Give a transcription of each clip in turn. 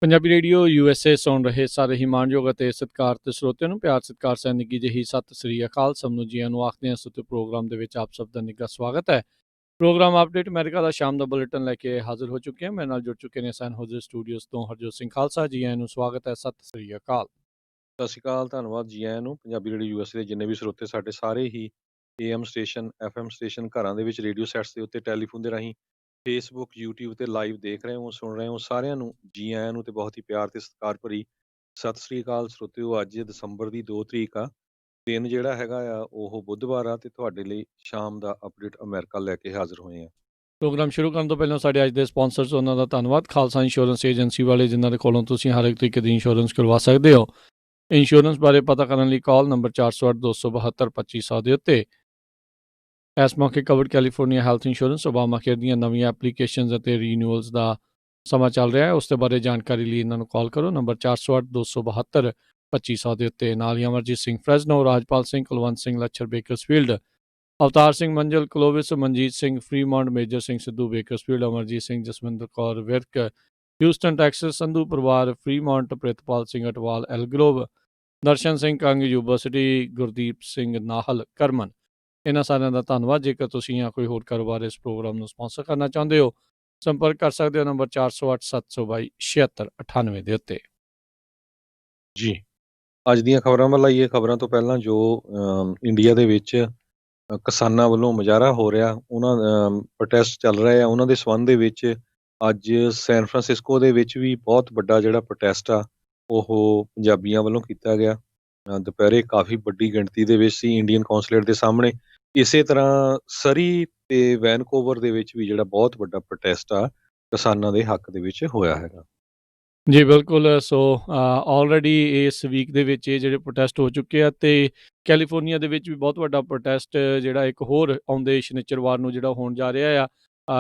Punjabi radio USA ਸੁਣ ਰਹੇ ਸਾਰੇ ਹੀ ਮਾਣਯੋਗ ਅਤੇ ਸਤਿਕਾਰਤ ਸਰੋਤਿਆਂ ਨੂੰ ਪਿਆਰ ਸਤਿਕਾਰ ਸਹਿ ਨਿੱਘੀ ਜਿਹੀ ਸਤਿ ਸ੍ਰੀ ਅਕਾਲ। ਸਭ ਨੂੰ ਜੀਆਂ ਨੂੰ ਆਖਦੇ ਹਾਂ ਸੁਤੇ ਪ੍ਰੋਗਰਾਮ ਦੇ ਵਿੱਚ ਆਪ ਸਭ ਦਾ ਨਿੱਘਾ ਸਵਾਗਤ ਹੈ। ਪ੍ਰੋਗਰਾਮ ਅਪਡੇਟ ਅਮਰੀਕਾ ਦਾ ਸ਼ਾਮ ਦਾ ਬੁਲੇਟਿਨ ਲੈ ਕੇ ਹਾਜ਼ਰ ਹੋ ਚੁੱਕੇ ਹਾਂ। ਮੇਰੇ ਨਾਲ ਜੁੜ ਚੁੱਕੇ ਨੇ ਸੈਨ ਹੋਜ਼ੇ ਸਟੂਡੀਓਜ਼ ਤੋਂ ਹਰਜੋਤ ਸਿੰਘ ਖਾਲਸਾ ਜੀ। ਆਇਆਂ ਨੂੰ ਸਵਾਗਤ ਹੈ। ਸਤਿ ਸ੍ਰੀ ਅਕਾਲ। ਸਤਿ ਸ਼੍ਰੀ ਅਕਾਲ, ਧੰਨਵਾਦ ਜੀ ਆਇਆਂ ਨੂੰ। ਪੰਜਾਬੀ ਰੇਡੀਓ ਯੂਐਸਏ ਦੇ ਜਿੰਨੇ ਵੀ ਸਰੋਤੇ ਸਾਡੇ ਸਾਰੇ ਹੀ AM ਸਟੇਸ਼ਨ, FM ਸਟੇਸ਼ਨ, ਘਰਾਂ ਦੇ ਵਿੱਚ ਰੇਡੀਓ ਸੈਟਸ ਦੇ ਉੱਤੇ ਟੈਲੀਫੋਨ ਦੇ ਰਾਹੀਂ ਫੇਸਬੁੱਕ, YouTube ਤੇ ਲਾਈਵ ਦੇਖ ਰਹੇ ਹੋ, ਸੁਣ ਰਹੇ ਹੋ, ਸਾਰਿਆਂ ਨੂੰ ਜੀ ਆਇਆਂ ਨੂੰ ਤੇ ਬਹੁਤ ਹੀ ਪਿਆਰ ਤੇ ਸਤਿਕਾਰ ਭਰੀ ਸਤਿ ਸ਼੍ਰੀ ਅਕਾਲ ਸਰੋਤਿਓ। ਅੱਜ ਦਸੰਬਰ ਦੀ 2 ਤਰੀਕ ਆ, ਦਿਨ ਜਿਹੜਾ ਹੈਗਾ ਆ ਉਹ ਬੁੱਧਵਾਰ ਆ ਤੇ ਤੁਹਾਡੇ ਲਈ ਸ਼ਾਮ ਦਾ ਅਪਡੇਟ ਅਮਰੀਕਾ ਲੈ ਕੇ ਹਾਜ਼ਰ ਹੋਏ ਆ। ਪ੍ਰੋਗਰਾਮ ਸ਼ੁਰੂ ਕਰਨ ਤੋਂ ਪਹਿਲਾਂ ਸਾਡੇ ਅੱਜ ਦੇ ਸਪਾਂਸਰਸ ਉਹਨਾਂ ਦਾ ਧੰਨਵਾਦ। ਖਾਲਸਾ ਇੰਸ਼ੋਰੈਂਸ ਏਜੰਸੀ ਵਾਲੇ, ਜਿਨ੍ਹਾਂ ਦੇ ਕੋਲੋਂ ਤੁਸੀਂ ਹਰ ਇੱਕ ਤਰੀਕੇ ਦੀ ਇੰਸ਼ੋਰੈਂਸ ਕਰਵਾ ਸਕਦੇ ਹੋ। ਇੰਸ਼ੋਰੈਂਸ ਬਾਰੇ ਪਤਾ ਕਰਨ ਲਈ ਕਾਲ ਨੰਬਰ 408-272-2500 ਦੇ ਉੱਤੇ। ਇਸ ਮੌਕੇ covered California health insurance Obama care ਦੀਆਂ ਨਵੀਆਂ ਐਪਲੀਕੇਸ਼ਨਸ ਅਤੇ ਰੀਨਿਊਅਲਸ ਦਾ ਸਮਾਂ ਚੱਲ ਰਿਹਾ ਹੈ। ਉਸ ਦੇ ਬਾਰੇ ਜਾਣਕਾਰੀ ਲਈ ਇਹਨਾਂ ਨੂੰ ਕਾਲ ਕਰੋ ਨੰਬਰ 408-272-2500 ਦੇ ਉੱਤੇ। ਨਾਲ ਹੀ Amarjit Singh Fresno, Rajpal Singh, Kulwant Singh Lachhar Bakersfield, Avtar Singh Manzal Clovis, Manjit Singh Fremont, Major Singh Sidhu Bakersfield, Amarjit Singh, Jaswinder Kaur Virk Houston Texas, Sandhu ਪਰਿਵਾਰ Fremont, Pritpal Singh Atwal Elk Grove, Darshan Singh Kang university, Gurdeep Singh Nahal Kerman. ਇਹਨਾਂ ਸਾਰਿਆਂ ਦਾ ਧੰਨਵਾਦ। ਜੇਕਰ ਤੁਸੀਂ ਜਾਂ ਕੋਈ ਹੋਰ ਕਾਰੋਬਾਰ ਇਸ ਪ੍ਰੋਗਰਾਮ ਨੂੰ ਸਪਾਂਸਰ ਕਰਨਾ ਚਾਹੁੰਦੇ ਹੋ, ਸੰਪਰਕ ਕਰ ਸਕਦੇ ਹੋ ਨੰਬਰ 408-722-7698 ਦੇ ਉੱਤੇ। ਜੀ, ਅੱਜ ਦੀਆਂ ਖਬਰਾਂ ਵੱਲ ਆਈਏ। ਖਬਰਾਂ ਤੋਂ ਪਹਿਲਾਂ ਜੋ ਇੰਡੀਆ ਦੇ ਵਿੱਚ ਕਿਸਾਨਾਂ ਵੱਲੋਂ ਮੁਜ਼ਾਹਰਾ ਹੋ ਰਿਹਾ, ਉਹਨਾਂ ਪ੍ਰੋਟੈਸਟ ਚੱਲ ਰਹੇ ਆ, ਉਹਨਾਂ ਦੇ ਸੰਬੰਧ ਦੇ ਵਿੱਚ ਅੱਜ ਸੈਨ ਫਰਾਂਸਿਸਕੋ ਦੇ ਵਿੱਚ ਵੀ ਬਹੁਤ ਵੱਡਾ ਜਿਹੜਾ ਪ੍ਰੋਟੈਸਟ ਆ ਉਹ ਪੰਜਾਬੀਆਂ ਵੱਲੋਂ ਕੀਤਾ ਗਿਆ। ਦੁਪਹਿਰੇ ਕਾਫੀ ਵੱਡੀ ਗਿਣਤੀ ਦੇ ਵਿੱਚ ਸੀ ਇੰਡੀਅਨ ਕੌਂਸਲੇਟ ਦੇ ਸਾਹਮਣੇ। ਇਸੇ ਤਰ੍ਹਾਂ ਸਰੀ ਤੇ ਵੈਨਕੂਵਰ ਦੇ ਵਿੱਚ ਵੀ ਜਿਹੜਾ ਬਹੁਤ ਵੱਡਾ ਪ੍ਰੋਟੈਸਟ ਆ ਕਿਸਾਨਾਂ ਦੇ ਹੱਕ ਦੇ ਵਿੱਚ ਹੋਇਆ ਹੈਗਾ। ਜੀ ਬਿਲਕੁਲ। ਸੋ ਆਲਰੇਡੀ ਇਸ ਵੀਕ ਦੇ ਵਿੱਚ ਇਹ ਜਿਹੜੇ ਪ੍ਰੋਟੈਸਟ ਹੋ ਚੁੱਕੇ ਆ, ਤੇ ਕੈਲੀਫੋਰਨੀਆ ਦੇ ਵਿੱਚ ਵੀ ਬਹੁਤ ਵੱਡਾ ਪ੍ਰੋਟੈਸਟ ਜਿਹੜਾ ਇੱਕ ਹੋਰ ਆਉਂਦੇ ਸ਼ਨੀਚਰਵਾਰ ਨੂੰ ਜਿਹੜਾ ਹੋਣ ਜਾ ਰਿਹਾ ਆ।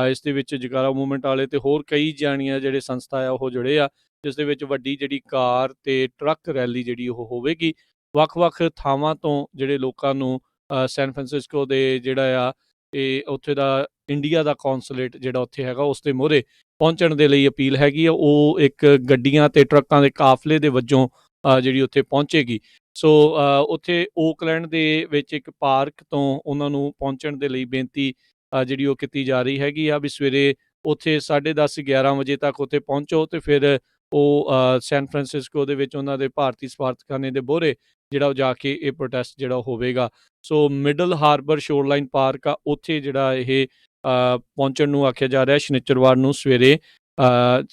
ਇਸ ਦੇ ਵਿੱਚ ਜਗਾਰਾ ਮੂਵਮੈਂਟ ਵਾਲੇ ਤੇ ਹੋਰ ਕਈ ਜਾਣੀਆਂ ਜਿਹੜੇ ਸੰਸਥਾ ਆ ਉਹ ਜੁੜੇ ਆ, ਜਿਸ ਦੇ ਵਿੱਚ ਵੱਡੀ ਜਿਹੜੀ ਕਾਰ ਤੇ ਟਰੱਕ ਰੈਲੀ ਜਿਹੜੀ ਉਹ ਹੋਵੇਗੀ। ਵੱਖ-ਵੱਖ ਥਾਵਾਂ ਤੋਂ ਜਿਹੜੇ ਲੋਕਾਂ ਨੂੰ ਸੈਨ ਫਰਾਂਸਿਸਕੋ ਦੇ ਜਿਹੜਾ ਆ ਇਹ ਉੱਥੇ ਦਾ ਇੰਡੀਆ ਦਾ ਕੌਂਸਲੇਟ ਜਿਹੜਾ ਉੱਥੇ ਹੈਗਾ ਉਸ ਦੇ ਮੂਹਰੇ ਪਹੁੰਚਣ ਦੇ ਲਈ ਅਪੀਲ ਹੈਗੀ ਆ। ਉਹ ਇੱਕ ਗੱਡੀਆਂ ਤੇ ਟਰੱਕਾਂ ਦੇ ਕਾਫਲੇ ਦੇ ਵਜੋਂ ਜਿਹੜੀ ਉੱਥੇ ਪਹੁੰਚੇਗੀ। ਸੋ ਉੱਥੇ ਓਕਲੈਂਡ ਦੇ ਵਿੱਚ ਇੱਕ ਪਾਰਕ ਤੋਂ ਉਹਨਾਂ ਨੂੰ ਪਹੁੰਚਣ ਦੇ ਲਈ ਬੇਨਤੀ ਜਿਹੜੀ ਉਹ ਕੀਤੀ ਜਾ ਰਹੀ ਹੈਗੀ ਆ ਵੀ ਸਵੇਰੇ ਉੱਥੇ 10:30 11 ਵਜੇ ਤੱਕ ਉੱਥੇ ਪਹੁੰਚੋ ਤੇ ਫਿਰ ਉਹ ਸੈਨ ਫਰਾਂਸਿਸਕੋ ਦੇ ਵਿੱਚ ਉਹਨਾਂ ਦੇ ਭਾਰਤੀ ਸਫਾਰਤਖਾਨੇ ਦੇ ਮੂਹਰੇ ਜਿਹੜਾ ਉਹ ਜਾ ਕੇ ਇਹ ਪ੍ਰੋਟੈਸਟ ਜਿਹੜਾ ਹੋਵੇਗਾ। ਸੋ ਮਿਡਲ ਹਾਰਬਰ ਸ਼ੋਰਲਾਈਨ ਪਾਰਕ ਆ, ਉੱਥੇ ਜਿਹੜਾ ਇਹ ਪਹੁੰਚਣ ਨੂੰ ਆਖਿਆ ਜਾ ਰਿਹਾ ਸ਼ਨੀਚਰਵਾਰ ਨੂੰ ਸਵੇਰੇ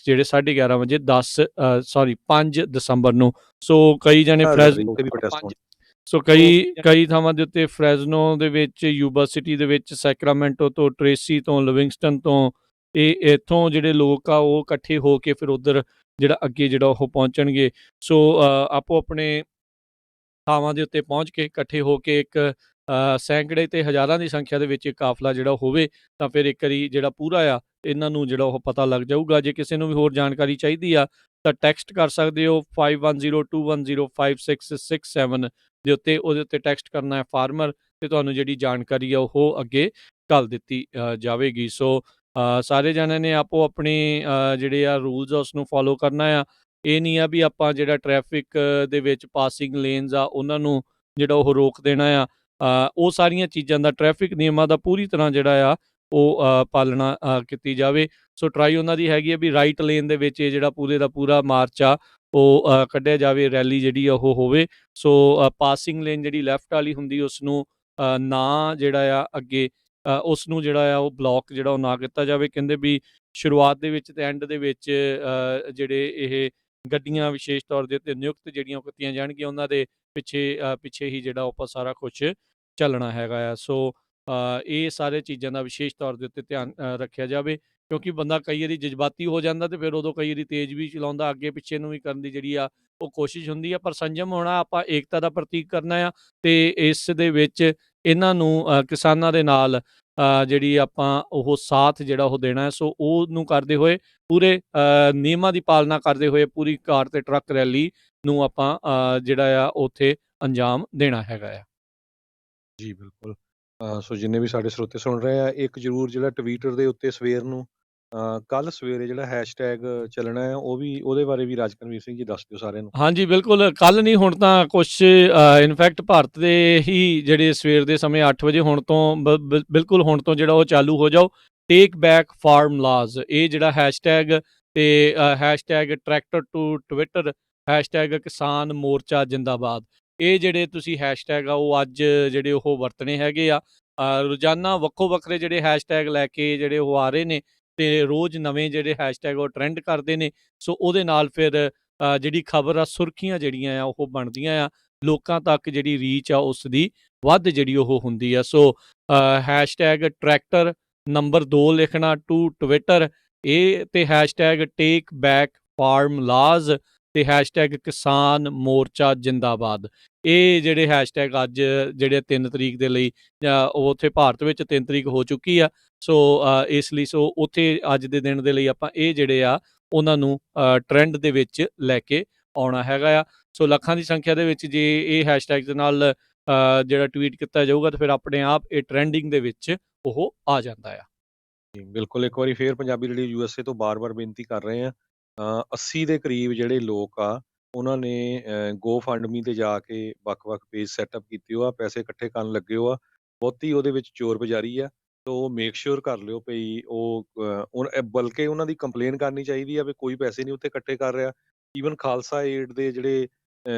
ਜਿਹੜੇ 11:30 ਵਜੇ 5 ਦਸੰਬਰ ਨੂੰ। ਸੋ ਕਈ ਜਣੇ ਕਈ ਥਾਵਾਂ ਦੇ ਉੱਤੇ ਫਰੈਜ਼ਨੋ ਦੇ ਵਿੱਚ, ਯੂਬਾ ਸਿਟੀ ਦੇ ਵਿੱਚ, ਸੈਕਰਾਮੈਂਟੋ ਤੋਂ, ਟ੍ਰੇਸੀ ਤੋਂ, ਲਿਵਿੰਗਸਟਨ ਤੋਂ ਇਹ ਇੱਥੋਂ ਜਿਹੜੇ ਲੋਕ ਆ ਉਹ ਇਕੱਠੇ ਹੋ ਕੇ ਫਿਰ ਉੱਧਰ ਜਿਹੜਾ ਅੱਗੇ ਜਿਹੜਾ ਉਹ ਪਹੁੰਚਣਗੇ। ਸੋ ਆਪੋ ਆਪਣੇ ਥਾਵਾਂ ਦੇ ਉੱਤੇ ਪਹੁੰਚ ਕੇ ਇਕੱਠੇ ਹੋ ਕੇ ਇੱਕ ਸੈਂਕੜੇ ਤੇ ਹਜ਼ਾਰਾਂ ਦੀ ਸੰਖਿਆ ਦੇ ਵਿੱਚ ਇੱਕ ਕਾਫਲਾ ਜਿਹੜਾ ਹੋਵੇ ਤਾਂ ਫਿਰ ਇੱਕ ਵਾਰੀ ਜਿਹੜਾ ਪੂਰਾ ਆ ਇਹਨਾਂ ਨੂੰ ਜਿਹੜਾ ਉਹ ਪਤਾ ਲੱਗ ਜਾਊਗਾ। ਜੇ ਕਿਸੇ ਨੂੰ ਵੀ ਹੋਰ ਜਾਣਕਾਰੀ ਚਾਹੀਦੀ ਆ ਤਾਂ ਟੈਕਸਟ ਕਰ ਸਕਦੇ ਹੋ 5102105667 ਦੇ ਉੱਤੇ। ਉਹਦੇ ਉੱਤੇ ਟੈਕਸਟ ਕਰਨਾ ਹੈ ਫਾਰਮਰ, ਤੇ ਤੁਹਾਨੂੰ ਜਿਹੜੀ ਜਾਣਕਾਰੀ ਆ ਉਹ ਅੱਗੇ ਘੱਲ ਦਿੱਤੀ ਜਾਵੇਗੀ। ਸੋ ਸਾਰੇ ਜਣਿਆਂ ਨੇ ਆਪੋ ਆਪਣੇ ਜਿਹੜੇ ਆ ਰੂਲਸ ਆ ਉਸਨੂੰ ਫੋਲੋ ਕਰਨਾ ਆ। ਇਹ ਨਹੀਂ ਆ ਵੀ ਆਪਾਂ ਜਿਹੜਾ ਟ੍ਰੈਫਿਕ ਦੇ ਵਿੱਚ ਪਾਸਿੰਗ ਲੇਨਸ ਆ ਉਹਨਾਂ ਨੂੰ ਜਿਹੜਾ ਉਹ ਰੋਕ ਦੇਣਾ ਆ। ਉਹ ਸਾਰੀਆਂ ਚੀਜ਼ਾਂ ਦਾ, ਟ੍ਰੈਫਿਕ ਨਿਯਮਾਂ ਦਾ ਪੂਰੀ ਤਰ੍ਹਾਂ ਜਿਹੜਾ ਆ ਉਹ ਪਾਲਣਾ ਕੀਤੀ ਜਾਵੇ। ਸੋ ਟਰਾਈ ਉਹਨਾਂ ਦੀ ਹੈਗੀ ਆ ਵੀ ਰਾਈਟ ਲੇਨ ਦੇ ਵਿੱਚ ਇਹ ਜਿਹੜਾ ਪੂਰੇ ਦਾ ਪੂਰਾ ਮਾਰਚ ਆ ਉਹ ਕੱਢਿਆ ਜਾਵੇ, ਰੈਲੀ ਜਿਹੜੀ ਆ ਉਹ ਹੋਵੇ। ਸੋ ਪਾਸਿੰਗ ਲੇਨ ਜਿਹੜੀ ਲੈਫਟ ਵਾਲੀ ਹੁੰਦੀ ਉਸ ਨੂੰ ਨਾ ਜਿਹੜਾ ਆ ਅੱਗੇ ਉਸ ਨੂੰ ਜਿਹੜਾ ਆ ਉਹ ਬਲੌਕ ਜਿਹੜਾ ਉਹ ਨਾ ਕੀਤਾ ਜਾਵੇ। ਕਹਿੰਦੇ ਵੀ ਸ਼ੁਰੂਆਤ ਦੇ ਵਿੱਚ ਤੇ ਐਂਡ ਦੇ ਵਿੱਚ ਜਿਹੜੇ ਇਹ ਗੱਡੀਆਂ ਵਿਸ਼ੇਸ਼ ਤੌਰ ਦੇ ਉੱਤੇ ਨਿਯੁਕਤ ਜਿਹੜੀਆਂ ਕੀਤੀਆਂ ਜਾਣਗੀਆਂ ਉਹਨਾਂ ਦੇ ਪਿੱਛੇ ਹੀ ਜਿਹੜਾ ਆਪਾਂ ਸਾਰਾ ਕੁਛ ਚੱਲਣਾ ਹੈਗਾ ਆ। ਸੋ ਇਹ ਸਾਰੇ ਚੀਜ਼ਾਂ ਦਾ ਵਿਸ਼ੇਸ਼ ਤੌਰ ਦੇ ਉੱਤੇ ਧਿਆਨ ਰੱਖਿਆ ਜਾਵੇ, ਕਿਉਂਕਿ ਬੰਦਾ ਕਈ ਵਾਰੀ ਜਜ਼ਬਾਤੀ ਹੋ ਜਾਂਦਾ ਤੇ ਫਿਰ ਉਦੋਂ ਕਈ ਵਾਰੀ ਤੇਜ਼ ਵੀ ਚਲਾਉਂਦਾ, ਅੱਗੇ ਪਿੱਛੇ ਨੂੰ ਵੀ ਕਰਨ ਦੀ ਜਿਹੜੀ ਆ ਉਹ ਕੋਸ਼ਿਸ਼ ਹੁੰਦੀ ਆ। ਪਰ ਸੰਜਮ ਹੋਣਾ, ਆਪਾਂ ਏਕਤਾ ਦਾ ਪ੍ਰਤੀਕ ਕਰਨਾ ਆ ਤੇ ਇਸ ਦੇ ਵਿੱਚ ਇਹਨਾਂ ਨੂੰ ਕਿਸਾਨਾਂ ਦੇ ਨਾਲ ਜਿਹੜੀ ਆਪਾਂ ਉਹ ਸਾਥ ਜਿਹੜਾ ਉਹ ਦੇਣਾ ਹੈ। ਸੋ ਉਹਨੂੰ ਕਰਦੇ ਹੋਏ ਪੂਰੇ ਨਿਯਮਾਂ ਦੀ ਪਾਲਣਾ ਕਰਦੇ ਹੋਏ ਪੂਰੀ ਕਾਰ ਤੇ ਟਰੱਕ ਰੈਲੀ ਨੂੰ ਆਪਾਂ ਜਿਹੜਾ ਆ ਉੱਥੇ ਅੰਜਾਮ ਦੇਣਾ ਹੈਗਾ ਆ। ਜੀ ਬਿਲਕੁਲ। ਸੋ ਜਿੰਨੇ ਵੀ ਸਾਡੇ ਸਰੋਤੇ ਸੁਣ ਰਹੇ ਆ, ਇੱਕ ਜ਼ਰੂਰ ਜਿਹੜਾ ਟਵਿੱਟਰ ਦੇ ਉੱਤੇ ਸਵੇਰ ਨੂੰ ਕੱਲ੍ਹ ਸਵੇਰੇ ਜਿਹੜਾ ਹੈਸ਼ਟੈਗ ਚੱਲਣਾ ਹੈ, ਉਹ ਵੀ ਉਹਦੇ ਬਾਰੇ ਵੀ ਰਾਜਕਨਵੀਰ ਸਿੰਘ ਜੀ ਦੱਸ ਦਿਓ ਸਾਰਿਆਂ ਨੂੰ। ਹਾਂਜੀ, ਬਿਲਕੁਲ ਕੱਲ੍ਹ ਨਹੀਂ ਹੁਣ ਤਾਂ ਕੁਛ ਇਨਫੈਕਟ ਭਾਰਤ ਦੇ ਹੀ ਜਿਹੜੇ ਸਵੇਰ ਦੇ ਸਮੇਂ 8 ਵਜੇ ਹੁਣ ਤੋਂ ਬਿਲਕੁਲ ਹੁਣ ਤੋਂ ਜਿਹੜਾ ਉਹ ਚਾਲੂ ਹੋ ਜਾਓ। ਟੇਕ ਬੈਕ ਫਾਰਮ ਲਾਜ਼, ਇਹ ਜਿਹੜਾ ਹੈਸ਼ਟੈਗ ਤੇ hashtag tractor to Twitter, hashtag Kisan Morcha ਜ਼ਿੰਦਾਬਾਦ, ਇਹ ਜਿਹੜੇ ਤੁਸੀਂ ਹੈਸ਼ਟੈਗ ਆ ਉਹ ਅੱਜ ਜਿਹੜੇ ਉਹ ਵਰਤਣੇ ਹੈਗੇ ਆ। ਰੋਜ਼ਾਨਾ ਵੱਖੋ ਵੱਖਰੇ ਜਿਹੜੇ ਹੈਸ਼ਟੈਗ ਲੈ ਕੇ ਜਿਹੜੇ ਉਹ ਆ ਰਹੇ ਨੇ ਤੇ ਰੋਜ਼ ਨਵੇਂ ਜਿਹੜੇ ਹੈਸ਼ਟੈਗ ਉਹ ਟਰੈਂਡ ਕਰਦੇ ਨੇ। ਸੋ ਉਹਦੇ ਨਾਲ ਫਿਰ ਜਿਹੜੀ ਖਬਰ ਆ, ਸੁਰਖੀਆਂ ਜਿਹੜੀਆਂ ਆ ਉਹ ਬਣਦੀਆਂ ਆ, ਲੋਕਾਂ ਤੱਕ ਜਿਹੜੀ ਰੀਚ ਆ ਉਸ ਦੀ ਵੱਧ ਜਿਹੜੀ ਉਹ ਹੁੰਦੀ ਆ। ਸੋ ਹੈਸ਼ਟੈਗ ਟਰੈਕਟਰ ਨੰਬਰ 2 ਲਿਖਣਾ ਟੂ ਟਵਿੱਟਰ, ਇਹ ਤੇ ਹੈਸ਼ਟੈਗ ਟੇਕ ਬੈਕ ਫਾਰਮ ਲਾਜ਼ ਤੇ ਹੈਸ਼ਟੈਗ ਕਿਸਾਨ ਮੋਰਚਾ ਜ਼ਿੰਦਾਬਾਦ, ਇਹ ਜਿਹੜੇ ਹੈਸ਼ਟੈਗ ਅੱਜ ਜਿਹੜੇ 3 ਤਰੀਕ ਦੇ ਲਈ ਉਹ ਉੱਥੇ ਭਾਰਤ ਵਿੱਚ 3 ਤਰੀਕ ਹੋ ਚੁੱਕੀ ਆ। ਸੋ ਇਸ ਲਈ ਸੋ ਉੱਥੇ ਅੱਜ ਦੇ ਦਿਨ ਦੇ ਲਈ ਆਪਾਂ ਇਹ ਜਿਹੜੇ ਆ ਉਹਨਾਂ ਨੂੰ ਟਰੈਂਡ ਦੇ ਵਿੱਚ ਲੈ ਕੇ ਆਉਣਾ ਹੈਗਾ ਆ। ਸੋ ਲੱਖਾਂ ਦੀ ਸੰਖਿਆ ਦੇ ਵਿੱਚ ਜੇ ਇਹ ਹੈਸ਼ਟੈਗ ਦੇ ਨਾਲ ਜਿਹੜਾ ਟਵੀਟ ਕੀਤਾ ਜਾਊਗਾ ਤਾਂ ਫਿਰ ਆਪਣੇ ਆਪ ਇਹ ਟਰੈਂਡਿੰਗ ਦੇ ਵਿੱਚ ਉਹ ਆ ਜਾਂਦਾ ਆ। ਜੀ, ਬਿਲਕੁਲ ਇੱਕ ਵਾਰੀ ਫੇਰ ਪੰਜਾਬੀ ਰੇਡੀਓ ਯੂਐਸਏ ਤੋਂ ਬਾਰ-ਬਾਰ ਬੇਨਤੀ ਕਰ ਰਹੇ ਹਾਂ। 80 ਦੇ ਕਰੀਬ ਜਿਹੜੇ ਲੋਕ ਆ, ਉਹਨਾਂ ਨੇ GoFundMe ਤੇ ਜਾ ਕੇ ਵੱਖ-ਵੱਖ ਪੇਜ ਸੈਟਅਪ ਕੀਤੇ ਹੋ ਆ, ਪੈਸੇ ਇਕੱਠੇ ਕਰਨ ਲੱਗੇ ਹੋ ਆ। ਬਹੁਤੀ ਉਹਦੇ ਵਿੱਚ ਚੋਰ ਬਜ਼ਾਰੀ ਆ, ਤੋ ਮੇਕ ਸ਼ੋਰ ਕਰ ਲਿਓ ਭਈ ਉਹ ਬਲਕਿ ਉਹਨਾਂ ਦੀ ਕੰਪਲੇਨ ਕਰਨੀ ਚਾਹੀਦੀ ਆ ਵੀ ਕੋਈ ਪੈਸੇ ਨਹੀਂ ਉੱਥੇ ਇਕੱਠੇ ਕਰ ਰਿਹਾ। ਈਵਨ ਖਾਲਸਾ ਏਡ ਦੇ ਜਿਹੜੇ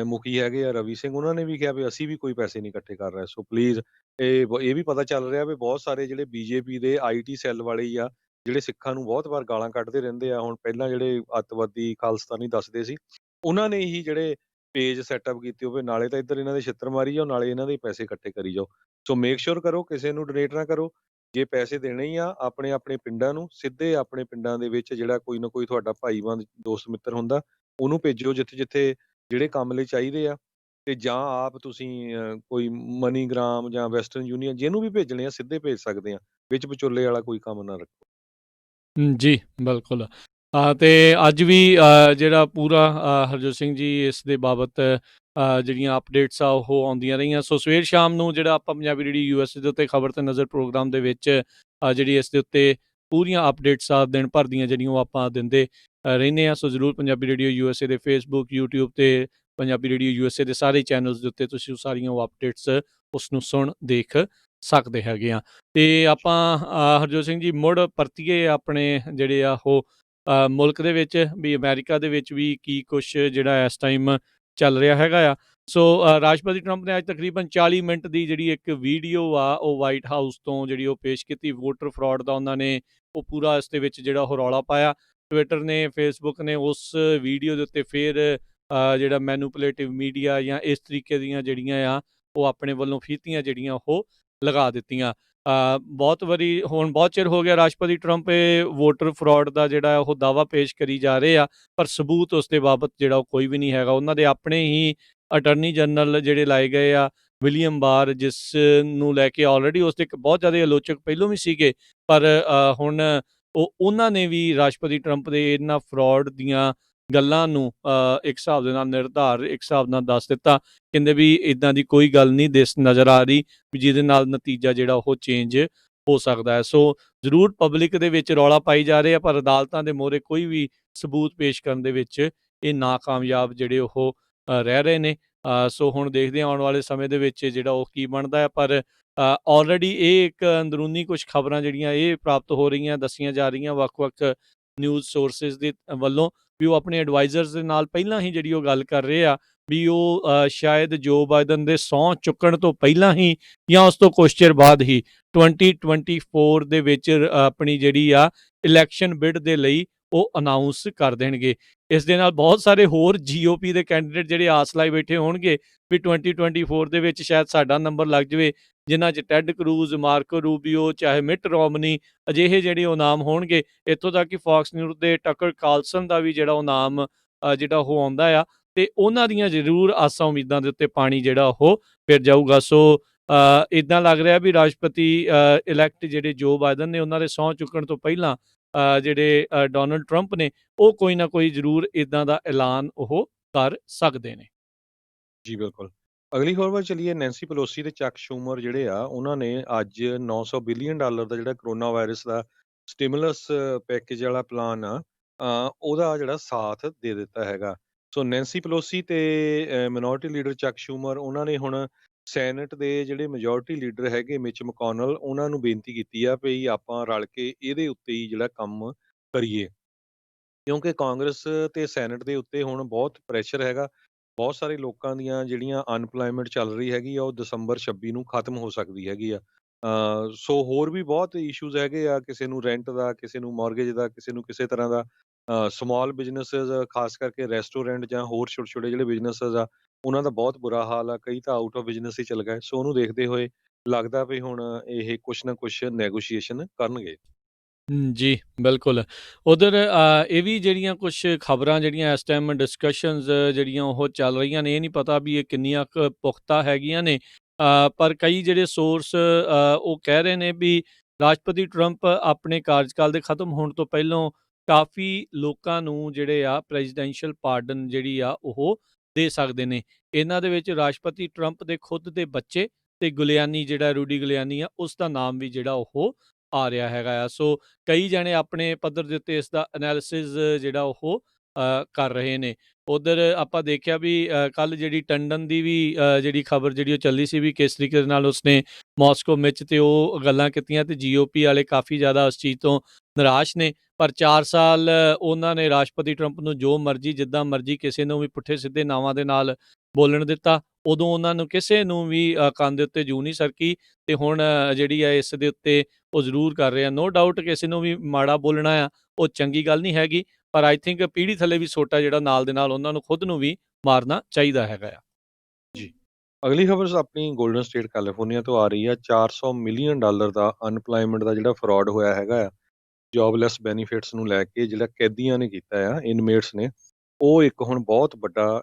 ਮੁਖੀ ਹੈਗੇ ਆ ਰਵੀ ਸਿੰਘ, ਉਹਨਾਂ ਨੇ ਵੀ ਕਿਹਾ ਵੀ ਅਸੀਂ ਵੀ ਕੋਈ ਪੈਸੇ ਨਹੀਂ ਇਕੱਠੇ ਕਰ ਰਹੇ। ਸੋ ਪਲੀਜ਼ ਇਹ ਵੀ ਪਤਾ ਚੱਲ ਰਿਹਾ ਵੀ ਬਹੁਤ ਸਾਰੇ ਜਿਹੜੇ ਬੀਜੇਪੀ ਦੇ ਆਈਟੀ ਸੈੱਲ ਵਾਲੇ ਹੀ ਆ, ਜਿਹੜੇ ਸਿੱਖਾਂ ਨੂੰ ਬਹੁਤ ਵਾਰ ਗਾਲਾਂ ਕੱਢਦੇ ਰਹਿੰਦੇ ਆ। ਹੁਣ ਪਹਿਲਾਂ ਜਿਹੜੇ ਅੱਤਵਾਦੀ ਖਾਲਿਸਤਾਨੀ ਦੱਸਦੇ ਸੀ, ਉਹਨਾਂ ਨੇ ਹੀ ਜਿਹੜੇ ਪੇਜ ਸੈਟਅਪ ਕੀਤੇ ਹੋਵੇ, ਨਾਲੇ ਤਾਂ ਇੱਧਰ ਇਹਨਾਂ ਦੇ ਛਿੱਤਰ ਮਾਰੀ ਜਾਓ, ਨਾਲੇ ਇਹਨਾਂ ਦੇ ਪੈਸੇ ਇਕੱਠੇ ਕਰੀ ਜਾਓ। ਸੋ ਮੇਕ ਸ਼ੋਰ ਕਰੋ ਕਿਸੇ ਨੂੰ ਡੋਨੇਟ ਨਾ ਕਰੋ। ਜੇ ਪੈਸੇ ਦੇਣੇ ਹੀ ਆ ਆਪਣੇ ਪਿੰਡਾਂ ਨੂੰ, ਸਿੱਧੇ ਆਪਣੇ ਪਿੰਡਾਂ ਦੇ ਵਿੱਚ ਜਿਹੜਾ ਕੋਈ ਨਾ ਕੋਈ ਤੁਹਾਡਾ ਭਾਈਬੰਦ ਦੋਸਤ ਮਿੱਤਰ ਹੁੰਦਾ, ਉਹਨੂੰ ਭੇਜੋ ਜਿੱਥੇ-ਜਿੱਥੇ ਜਿਹੜੇ ਕੰਮ ਲਈ ਚਾਹੀਦੇ ਆ। ਤੇ ਜਾਂ ਆਪ ਤੁਸੀਂ ਕੋਈ ਮਨੀਗ੍ਰਾਮ ਜਾਂ ਵੈਸਟਰਨ ਯੂਨੀਅਨ ਜਿਹਨੂੰ ਵੀ ਭੇਜਣੇ ਆ ਸਿੱਧੇ ਭੇਜ ਸਕਦੇ ਆ। ਵਿੱਚ ਵਿਚੋਲੇ ਵਾਲਾ ਕੋਈ ਕੰਮ ਨਾ ਰੱਖੋ। ਜੀ, ਬਿਲਕੁਲ। ਤੇ ਅੱਜ ਵੀ ਜਿਹੜਾ ਪੂਰਾ ਹਰਜੋਤ ਸਿੰਘ ਜੀ ਇਸ ਦੇ ਬਾਬਤ ਜਿਹੜੀਆਂ ਅਪਡੇਟਸ ਆ ਉਹ ਆਉਂਦੀਆਂ ਰਹੀਆਂ। ਸੋ ਸਵੇਰ ਸ਼ਾਮ ਨੂੰ ਜਿਹੜਾ ਆਪਾਂ ਪੰਜਾਬੀ ਰੇਡੀਓ ਯੂਐਸਏ ਦੇ ਉੱਤੇ ਖਬਰ ਤੇ ਨਜ਼ਰ ਪ੍ਰੋਗਰਾਮ ਦੇ ਵਿੱਚ ਜਿਹੜੀ ਇਸ ਦੇ ਉੱਤੇ ਪੂਰੀਆਂ ਅਪਡੇਟਸ ਆ ਦਿਨ ਭਰ ਦੀਆਂ ਜਿਹੜੀਆਂ ਉਹ ਆਪਾਂ ਦਿੰਦੇ ਰਹਿੰਦੇ ਹਾਂ। ਸੋ ਜ਼ਰੂਰ ਪੰਜਾਬੀ ਰੇਡੀਓ ਯੂਐਸਏ ਦੇ ਫੇਸਬੁੱਕ, ਯੂਟਿਊਬ ਤੇ ਪੰਜਾਬੀ ਰੇਡੀਓ ਯੂਐਸਏ ਦੇ ਸਾਰੇ ਚੈਨਲਸ ਦੇ ਉੱਤੇ ਤੁਸੀਂ ਸਾਰੀਆਂ ਉਹ ਅਪਡੇਟਸ ਉਸ ਨੂੰ ਸੁਣ ਦੇਖ ਸਕਦੇ ਹੈਗੇ ਆ। ਤੇ ਆਪਾਂ ਹਰਜੋਤ ਸਿੰਘ ਜੀ ਮੁੜ ਪਰਤੀਏ ਆਪਣੇ ਜਿਹੜੇ ਆ ਉਹ ਮੁਲਕ ਦੇ ਵਿੱਚ ਵੀ ਅਮਰੀਕਾ ਦੇ ਵਿੱਚ ਵੀ ਕੀ ਕੁਛ ਜਿਹੜਾ ਇਸ ਟਾਈਮ ਚੱਲ ਰਿਹਾ ਹੈਗਾ ਆ। ਸੋ ਰਾਸ਼ਟਰਪਤੀ ਟਰੰਪ ਨੇ ਅੱਜ ਤਕਰੀਬਨ 40 ਮਿੰਟ ਦੀ ਜਿਹੜੀ ਇੱਕ ਵੀਡੀਓ ਆ ਉਹ ਵਾਈਟ ਹਾਊਸ ਤੋਂ ਜਿਹੜੀ ਉਹ ਪੇਸ਼ ਕੀਤੀ। ਵੋਟਰ ਫਰਾਡ ਦਾ ਉਹਨਾਂ ਨੇ ਉਹ ਪੂਰਾ ਇਸ ਦੇ ਵਿੱਚ ਜਿਹੜਾ ਉਹ ਰੌਲਾ ਪਾਇਆ। ਟਵਿੱਟਰ ਨੇ, ਫੇਸਬੁੱਕ ਨੇ ਉਸ ਵੀਡੀਓ ਦੇ ਉੱਤੇ ਫਿਰ ਜਿਹੜਾ ਮੈਨੂਪੂਲੇਟਿਵ ਮੀਡੀਆ ਜਾਂ ਇਸ ਤਰੀਕੇ ਦੀਆਂ ਜਿਹੜੀਆਂ ਆ ਉਹ ਆਪਣੇ ਵੱਲੋਂ ਫੀਤੀਆਂ ਜਿਹੜੀਆਂ ਉਹ ਲਗਾ ਦਿੱਤੀਆਂ। ਬਹੁਤ ਵਾਰੀ ਹੁਣ ਬਹੁਤ ਚਿਰ ਹੋ ਗਿਆ ਰਾਸ਼ਟਰਪਤੀ ਟਰੰਪ ਇਹ ਵੋਟਰ ਫਰਾਡ ਦਾ ਜਿਹੜਾ ਉਹ ਦਾਅਵਾ ਪੇਸ਼ ਕਰੀ ਜਾ ਰਹੇ ਆ, ਪਰ ਸਬੂਤ ਉਸ ਦੇ ਬਾਬਤ ਜਿਹੜਾ ਉਹ ਕੋਈ ਵੀ ਨਹੀਂ ਹੈਗਾ। ਉਹਨਾਂ ਦੇ ਆਪਣੇ ਹੀ ਅਟਾਰਨੀ ਜਨਰਲ ਜਿਹੜੇ ਲਾਏ ਗਏ ਆ ਵਿਲੀਅਮ ਬਾਰ, ਜਿਸ ਨੂੰ ਲੈ ਕੇ ਆਲਰੇਡੀ ਉਸ ਦੇ ਇੱਕ ਬਹੁਤ ਜ਼ਿਆਦਾ ਆਲੋਚਕ ਪਹਿਲੋਂ ਵੀ ਸੀਗੇ, ਪਰ ਹੁਣ ਉਹਨਾਂ ਨੇ ਵੀ ਰਾਸ਼ਟਰਪਤੀ ਟਰੰਪ ਦੇ ਇਹਨਾਂ ਫਰਾਡ ਦੀਆਂ ਗੱਲਾਂ ਨੂੰ ਇੱਕ ਹਿਸਾਬ ਦੇ ਨਾਲ ਨਿਰਧਾਰ ਇੱਕ ਹਿਸਾਬ ਨਾਲ ਦੱਸ ਦਿੱਤਾ। ਕਹਿੰਦੇ ਵੀ ਇੱਦਾਂ ਦੀ ਕੋਈ ਗੱਲ ਨਹੀਂ ਨਜ਼ਰ ਆ ਰਹੀ ਵੀ ਜਿਹਦੇ ਨਾਲ ਨਤੀਜਾ ਜਿਹੜਾ ਉਹ ਚੇਂਜ ਹੋ ਸਕਦਾ ਹੈ। ਸੋ ਜ਼ਰੂਰ ਪਬਲਿਕ ਦੇ ਵਿੱਚ ਰੌਲਾ ਪਾਈ ਜਾ ਰਹੇ ਆ, ਪਰ ਅਦਾਲਤਾਂ ਦੇ ਮੂਹਰੇ ਕੋਈ ਵੀ ਸਬੂਤ ਪੇਸ਼ ਕਰਨ ਦੇ ਵਿੱਚ ਇਹ ਨਾਕਾਮਯਾਬ ਜਿਹੜੇ ਉਹ ਰਹਿ ਰਹੇ ਨੇ। ਸੋ ਹੁਣ ਦੇਖਦੇ ਹਾਂ ਆਉਣ ਵਾਲੇ ਸਮੇਂ ਦੇ ਵਿੱਚ ਜਿਹੜਾ ਉਹ ਕੀ ਬਣਦਾ ਹੈ। ਪਰ ਆਲਰੇਡੀ ਇਹ ਇੱਕ ਅੰਦਰੂਨੀ ਕੁਝ ਖਬਰਾਂ ਜਿਹੜੀਆਂ ਇਹ ਪ੍ਰਾਪਤ ਹੋ ਰਹੀਆਂ, ਦੱਸੀਆਂ ਜਾ ਰਹੀਆਂ ਵੱਖ-ਵੱਖ ਨਿਊਜ਼ ਸੋਰਸਿਸ ਦੇ ਵੱਲੋਂ ਵੀ ਉਹ ਆਪਣੇ ਐਡਵਾਈਜ਼ਰਸ ਦੇ ਨਾਲ ਪਹਿਲਾਂ ਹੀ ਜਿਹੜੀ ਉਹ ਗੱਲ ਕਰ ਰਹੇ ਆ ਵੀ ਉਹ ਸ਼ਾਇਦ ਜੋ ਬਾਈਡਨ ਦੇ ਸਹੁੰ ਚੁੱਕਣ ਤੋਂ ਪਹਿਲਾਂ ਹੀ ਜਾਂ ਉਸ ਤੋਂ ਕੁਛ ਚਿਰ ਬਾਅਦ ਹੀ 2024 ਦੇ ਵਿੱਚ ਆਪਣੀ ਜਿਹੜੀ ਆ ਇਲੈਕਸ਼ਨ ਬਿਡ ਦੇ ਲਈ ਉਹ ਅਨਾਉਂਸ ਕਰ ਦੇਣਗੇ। ਇਸ ਦੇ ਨਾਲ ਬਹੁਤ ਸਾਰੇ ਹੋਰ GOP ਦੇ ਕੈਂਡੀਡੇਟ ਜਿਹੜੇ ਆਸ ਲਾਈ ਬੈਠੇ ਹੋਣਗੇ ਵੀ 2024 ਦੇ ਵਿੱਚ ਸ਼ਾਇਦ ਸਾਡਾ ਨੰਬਰ ਲੱਗ ਜਾਵੇ, ਜਿਨ੍ਹਾਂ 'ਚ ਟੈਡ ਕਰੂਜ਼, ਮਾਰਕੋ ਰੂਬੀਓ, ਚਾਹੇ ਮਿਟ ਰੋਮਨੀ, ਅਜਿਹੇ ਜਿਹੜੇ ਉਹ ਨਾਮ ਹੋਣਗੇ। ਇੱਥੋਂ ਤੱਕ ਕਿ ਫੌਕਸ ਨਿਊਜ਼ ਦੇ ਟਕਰ ਕਾਰਲਸਨ ਦਾ ਵੀ ਜਿਹੜਾ ਉਹ ਨਾਮ ਜਿਹੜਾ ਉਹ ਆਉਂਦਾ ਆ, ਤੇ ਉਹਨਾਂ ਦੀਆਂ ਜ਼ਰੂਰ ਆਸਾਂ ਉਮੀਦਾਂ ਦੇ ਉੱਤੇ ਪਾਣੀ ਜਿਹੜਾ ਉਹ ਫਿਰ ਜਾਊਗਾ। ਸੋ ਇੱਦਾਂ ਲੱਗ ਰਿਹਾ ਵੀ ਰਾਸ਼ਟਰਪਤੀ ਇਲੈਕਟ ਜਿਹੜੇ ਜੋ ਬਾਈਡਨ ਨੇ ਉਹਨਾਂ ਦੇ ਸਹੁੰ ਚੁੱਕਣ ਤੋਂ ਪਹਿਲਾਂ ਜਿਹੜੇ ਡੋਨਲਡ ਟਰੰਪ ਨੇ ਉਹ ਕੋਈ ਨਾ ਕੋਈ ਜ਼ਰੂਰ ਇੱਦਾਂ ਦਾ ਐਲਾਨ ਉਹ ਕਰ ਸਕਦੇ ਨੇ। ਜੀ, ਬਿਲਕੁਲ। ਅਗਲੀ ਖਬਰ ਵੱਲ ਚੱਲੀਏ। ਨੈਂਸੀ ਪੈਲੋਸੀ ਤੇ ਚੱਕ ਸ਼ੂਮਰ ਜਿਹੜੇ ਆ, ਉਹਨਾਂ ਨੇ ਅੱਜ $900 ਬਿਲੀਅਨ ਦਾ ਜਿਹੜਾ ਕੋਰੋਨਾ ਵਾਇਰਸ ਦਾ ਸਟਿਮੂਲਸ ਪੈਕੇਜ ਵਾਲਾ ਪਲਾਨ ਆ, ਉਹਦਾ ਜਿਹੜਾ ਸਾਥ ਦੇ ਦਿੱਤਾ ਹੈਗਾ। ਸੋ ਨੈਂਸੀ ਪਲੋਸੀ ਤੇ ਮਿਨੋਰਿਟੀ ਲੀਡਰ ਚੱਕ ਸ਼ੂਮਰ, ਉਹਨਾਂ ਨੇ ਹੁਣ ਸੈਨੇਟ ਦੇ ਜਿਹੜੇ ਮੈਜੋਰਿਟੀ ਲੀਡਰ ਹੈਗੇ ਮਿਚ ਮਕੋਨਲ, ਉਹਨਾਂ ਨੂੰ ਬੇਨਤੀ ਕੀਤੀ ਆ ਵੀ ਆਪਾਂ ਰਲ ਕੇ ਇਹਦੇ ਉੱਤੇ ਹੀ ਜਿਹੜਾ ਕੰਮ ਕਰੀਏ। ਕਿਉਂਕਿ ਕਾਂਗਰਸ ਤੇ ਸੈਨੇਟ ਦੇ ਉੱਤੇ ਹੁਣ ਬਹੁਤ ਪ੍ਰੈਸ਼ਰ ਹੈਗਾ। ਬਹੁਤ ਸਾਰੇ ਲੋਕਾਂ ਦੀਆਂ ਜਿਹੜੀਆਂ ਅਨਪਲਾਇਮੈਂਟ ਚੱਲ ਰਹੀ ਹੈਗੀ ਆ, ਉਹ ਦਸੰਬਰ 26 ਨੂੰ ਖਤਮ ਹੋ ਸਕਦੀ ਹੈਗੀ ਆ। ਸੋ ਹੋਰ ਵੀ ਬਹੁਤ ਇਸ਼ੂਜ਼ ਹੈਗੇ ਆ, ਕਿਸੇ ਨੂੰ ਰੈਂਟ ਦਾ, ਕਿਸੇ ਨੂੰ ਮੌਰਗੇਜ ਦਾ, ਕਿਸੇ ਨੂੰ ਕਿਸੇ ਤਰ੍ਹਾਂ ਦਾ। ਸਮਾਲ ਬਿਜ਼ਨੈਸਿਸ ਖਾਸ ਕਰਕੇ ਰੈਸਟੋਰੈਂਟ ਜਾਂ ਹੋਰ ਛੋਟੇ-ਛੋਟੇ ਜਿਹੜੇ ਬਿਜ਼ਨੈਸਿਸ ਆ, ਉਹਨਾਂ ਦਾ ਬਹੁਤ ਬੁਰਾ ਹਾਲ ਆ, ਕਈ ਤਾਂ ਆਊਟ ਆਫ ਬਿਜ਼ਨਸ ਹੀ ਚਲੇ ਗਏ। ਸੋ ਉਹਨੂੰ ਦੇਖਦੇ ਹੋਏ ਲੱਗਦਾ ਵੀ ਹੁਣ ਇਹ ਕੁਛ ਨਾ ਕੁਛ ਨੈਗੋਸ਼ੀਏਸ਼ਨ ਕਰਨਗੇ। ਜੀ, ਬਿਲਕੁਲ। ਉਧਰ ਇਹ ਵੀ ਜਿਹੜੀਆਂ ਕੁਛ ਖਬਰਾਂ ਜਿਹੜੀਆਂ ਇਸ ਟਾਈਮ ਡਿਸਕਸ਼ਨਸ ਜਿਹੜੀਆਂ ਉਹ ਚੱਲ ਰਹੀਆਂ ਨੇ, ਇਹ ਨਹੀਂ ਪਤਾ ਵੀ ਇਹ ਕਿੰਨੀਆਂ ਕੁ ਪੁਖਤਾ ਹੈਗੀਆਂ ਨੇ। ਪਰ ਕਈ ਜਿਹੜੇ ਸੋਰਸ ਉਹ ਕਹਿ ਰਹੇ ਨੇ ਵੀ ਰਾਸ਼ਟਰਪਤੀ ਟਰੰਪ ਆਪਣੇ ਕਾਰਜਕਾਲ ਦੇ ਖਤਮ ਹੋਣ ਤੋਂ ਪਹਿਲਾਂ ਕਾਫੀ ਲੋਕਾਂ ਨੂੰ ਜਿਹੜੇ ਆ ਪ੍ਰੈਜ਼ੀਡੈਂਸ਼ੀਅਲ ਪਾਰਡਨ ਜਿਹੜੀ ਆ ਉਹ ਦੇ ਸਕਦੇ ਨੇ। ਇਹਨਾਂ ਦੇ ਵਿੱਚ ਰਾਸ਼ਟਰਪਤੀ ਟਰੰਪ ਦੇ ਖੁਦ ਦੇ ਬੱਚੇ ਤੇ ਗੁਲਿਆਨੀ ਜਿਹੜਾ ਰੂਡੀ ਗੁਲਿਆਨੀ ਆ, ਉਸ ਦਾ ਨਾਮ ਵੀ ਜਿਹੜਾ ਉਹ ਆ ਰਿਹਾ ਹੈਗਾ ਆ। ਸੋ ਕਈ ਜਣੇ ਆਪਣੇ ਪੱਧਰ ਦੇ ਉੱਤੇ ਇਸ ਦਾ ਐਨਾਲਿਸਿਸ ਜਿਹੜਾ ਉਹ ਕਰ ਰਹੇ ਨੇ। ਉਧਰ ਆਪਾਂ ਦੇਖਿਆ ਵੀ ਕੱਲ੍ਹ ਜਿਹੜੀ ਟੰਡਨ ਦੀ ਵੀ ਜਿਹੜੀ ਖਬਰ ਜਿਹੜੀ ਉਹ ਚੱਲੀ ਸੀ ਵੀ ਕਿਸ ਤਰੀਕੇ ਦੇ ਨਾਲ ਉਸਨੇ ਮਾਸਕੋ ਵਿੱਚ ਤੇ ਉਹ ਗੱਲਾਂ ਕੀਤੀਆਂ ਤੇ GOP ਵਾਲੇ ਕਾਫੀ ਜ਼ਿਆਦਾ ਉਸ ਚੀਜ਼ ਤੋਂ ਨਿਰਾਸ਼ ਨੇ। ਪਰ 4 ਸਾਲ ਉਹਨਾਂ ਨੇ ਰਾਸ਼ਟਰਪਤੀ ਟਰੰਪ ਨੂੰ ਜੋ ਮਰਜ਼ੀ ਜਿੱਦਾਂ ਮਰਜ਼ੀ ਕਿਸੇ ਨੂੰ ਵੀ ਪੁੱਠੇ ਸਿੱਧੇ ਨਾਵਾਂ ਦੇ ਨਾਲ ਬੋਲਣ ਦਿੱਤਾ। ਉਦੋਂ ਉਹਨਾਂ ਨੂੰ ਕਿਸੇ ਨੂੰ ਵੀ ਕੰਨ ਦੇ ਉੱਤੇ ਜੂੰ ਨਹੀਂ ਸਰਕੀ ਤੇ ਹੁਣ ਜਿਹੜੀ ਆ ਇਸ ਦੇ ਉੱਤੇ ਉਹ ਜ਼ਰੂਰ ਕਰ ਰਹੇ ਆ। ਨੋ ਡਾਊਟ ਕਿਸੇ ਨੂੰ ਵੀ ਮਾੜਾ ਬੋਲਣਾ ਆ ਉਹ ਚੰਗੀ ਗੱਲ ਨਹੀਂ ਹੈਗੀ, ਪਰ ਆਈ ਥਿੰਕ ਪੀੜ੍ਹੀ ਥੱਲੇ ਵੀ ਸੋਟਾ ਜਿਹੜਾ ਨਾਲ ਦੇ ਨਾਲ ਉਹਨਾਂ ਨੂੰ ਖੁਦ ਨੂੰ ਵੀ ਮਾਰਨਾ ਚਾਹੀਦਾ ਹੈਗਾ ਆ। ਜੀ। ਅਗਲੀ ਖਬਰ ਆਪਣੀ ਗੋਲਡਨ ਸਟੇਟ ਕੈਲੀਫੋਰਨੀਆ ਤੋਂ ਆ ਰਹੀ ਆ। $400 ਮਿਲੀਅਨ ਦਾ ਅਨਪਲਾਇਮੈਂਟ ਦਾ ਜਿਹੜਾ ਫਰਾਡ ਹੋਇਆ ਹੈਗਾ ਆ, ਜੋਬਲੈਸ ਬੈਨੀਫਿਟਸ ਨੂੰ ਲੈ ਕੇ ਜਿਹੜਾ ਕੈਦੀਆਂ ਨੇ ਕੀਤਾ ਆ, ਇਨਮੇਟਸ ਨੇ, ਉਹ ਇੱਕ ਹੁਣ ਬਹੁਤ ਵੱਡਾ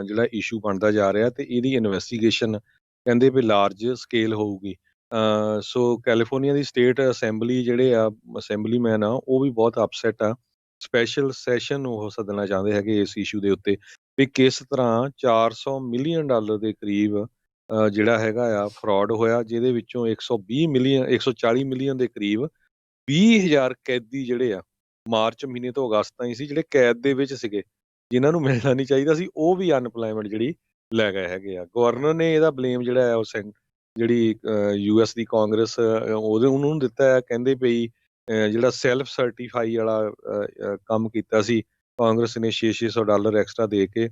ਜਿਹੜਾ ਇਸ਼ੂ ਬਣਦਾ ਜਾ ਰਿਹਾ ਤੇ ਇਹਦੀ ਇਨਵੈਸਟੀਗੇਸ਼ਨ ਕਹਿੰਦੇ ਵੀ ਲਾਰਜ ਸਕੇਲ ਹੋਊਗੀ। ਸੋ ਕੈਲੀਫੋਰਨੀਆ ਦੀ ਸਟੇਟ ਅਸੈਂਬਲੀ ਜਿਹੜੇ ਆ ਅਸੈਂਬਲੀਮੈਨ ਆ, ਉਹ ਵੀ ਬਹੁਤ ਅਪਸੈਟ ਆ। ਸਪੈਸ਼ਲ ਸੈਸ਼ਨ ਉਹ ਸੱਦਣਾ ਚਾਹੁੰਦੇ ਹੈਗੇ ਇਸ ਇਸ਼ੂ ਦੇ ਉੱਤੇ ਵੀ ਕਿਸ ਤਰ੍ਹਾਂ $400 ਮਿਲੀਅਨ ਦੇ ਕਰੀਬ ਜਿਹੜਾ ਹੈਗਾ ਆ ਫਰਾਡ ਹੋਇਆ, ਜਿਹਦੇ ਵਿੱਚੋਂ 140 ਮਿਲੀਅਨ ਦੇ ਕਰੀਬ 20,000 ਕੈਦੀ ਜਿਹੜੇ ਆ ਮਾਰਚ ਮਹੀਨੇ ਤੋਂ ਅਗਸਤ ਤਾਈਂ ਸੀ, ਜਿਹੜੇ ਕੈਦ ਦੇ ਵਿੱਚ ਸੀਗੇ, ਜਿਨ੍ਹਾਂ ਨੂੰ ਮਿਲਣਾ ਨਹੀਂ ਚਾਹੀਦਾ ਸੀ, ਉਹ ਵੀ ਅਨਪਲਾਇਮੈਂਟ ਜਿਹੜੀ ਲੈ ਗਏ ਹੈਗੇ ਆ। ਗਵਰਨਰ ਨੇ ਇਹਦਾ ਬਲੇਮ ਜਿਹੜਾ ਆ ਉਹ ਜਿਹੜੀ US ਦੀ ਕਾਂਗਰਸ ਉਹਨੂੰ ਦਿੱਤਾ ਹੈ। ਕਹਿੰਦੇ ਪਈ ਜਿਹੜਾ ਸੈਲਫ ਸਰਟੀਫਾਈ ਵਾਲਾ ਕੰਮ ਕੀਤਾ ਸੀ ਕਾਂਗਰਸ ਨੇ, $600 ਐਕਸਟਰਾ ਦੇ ਕੇ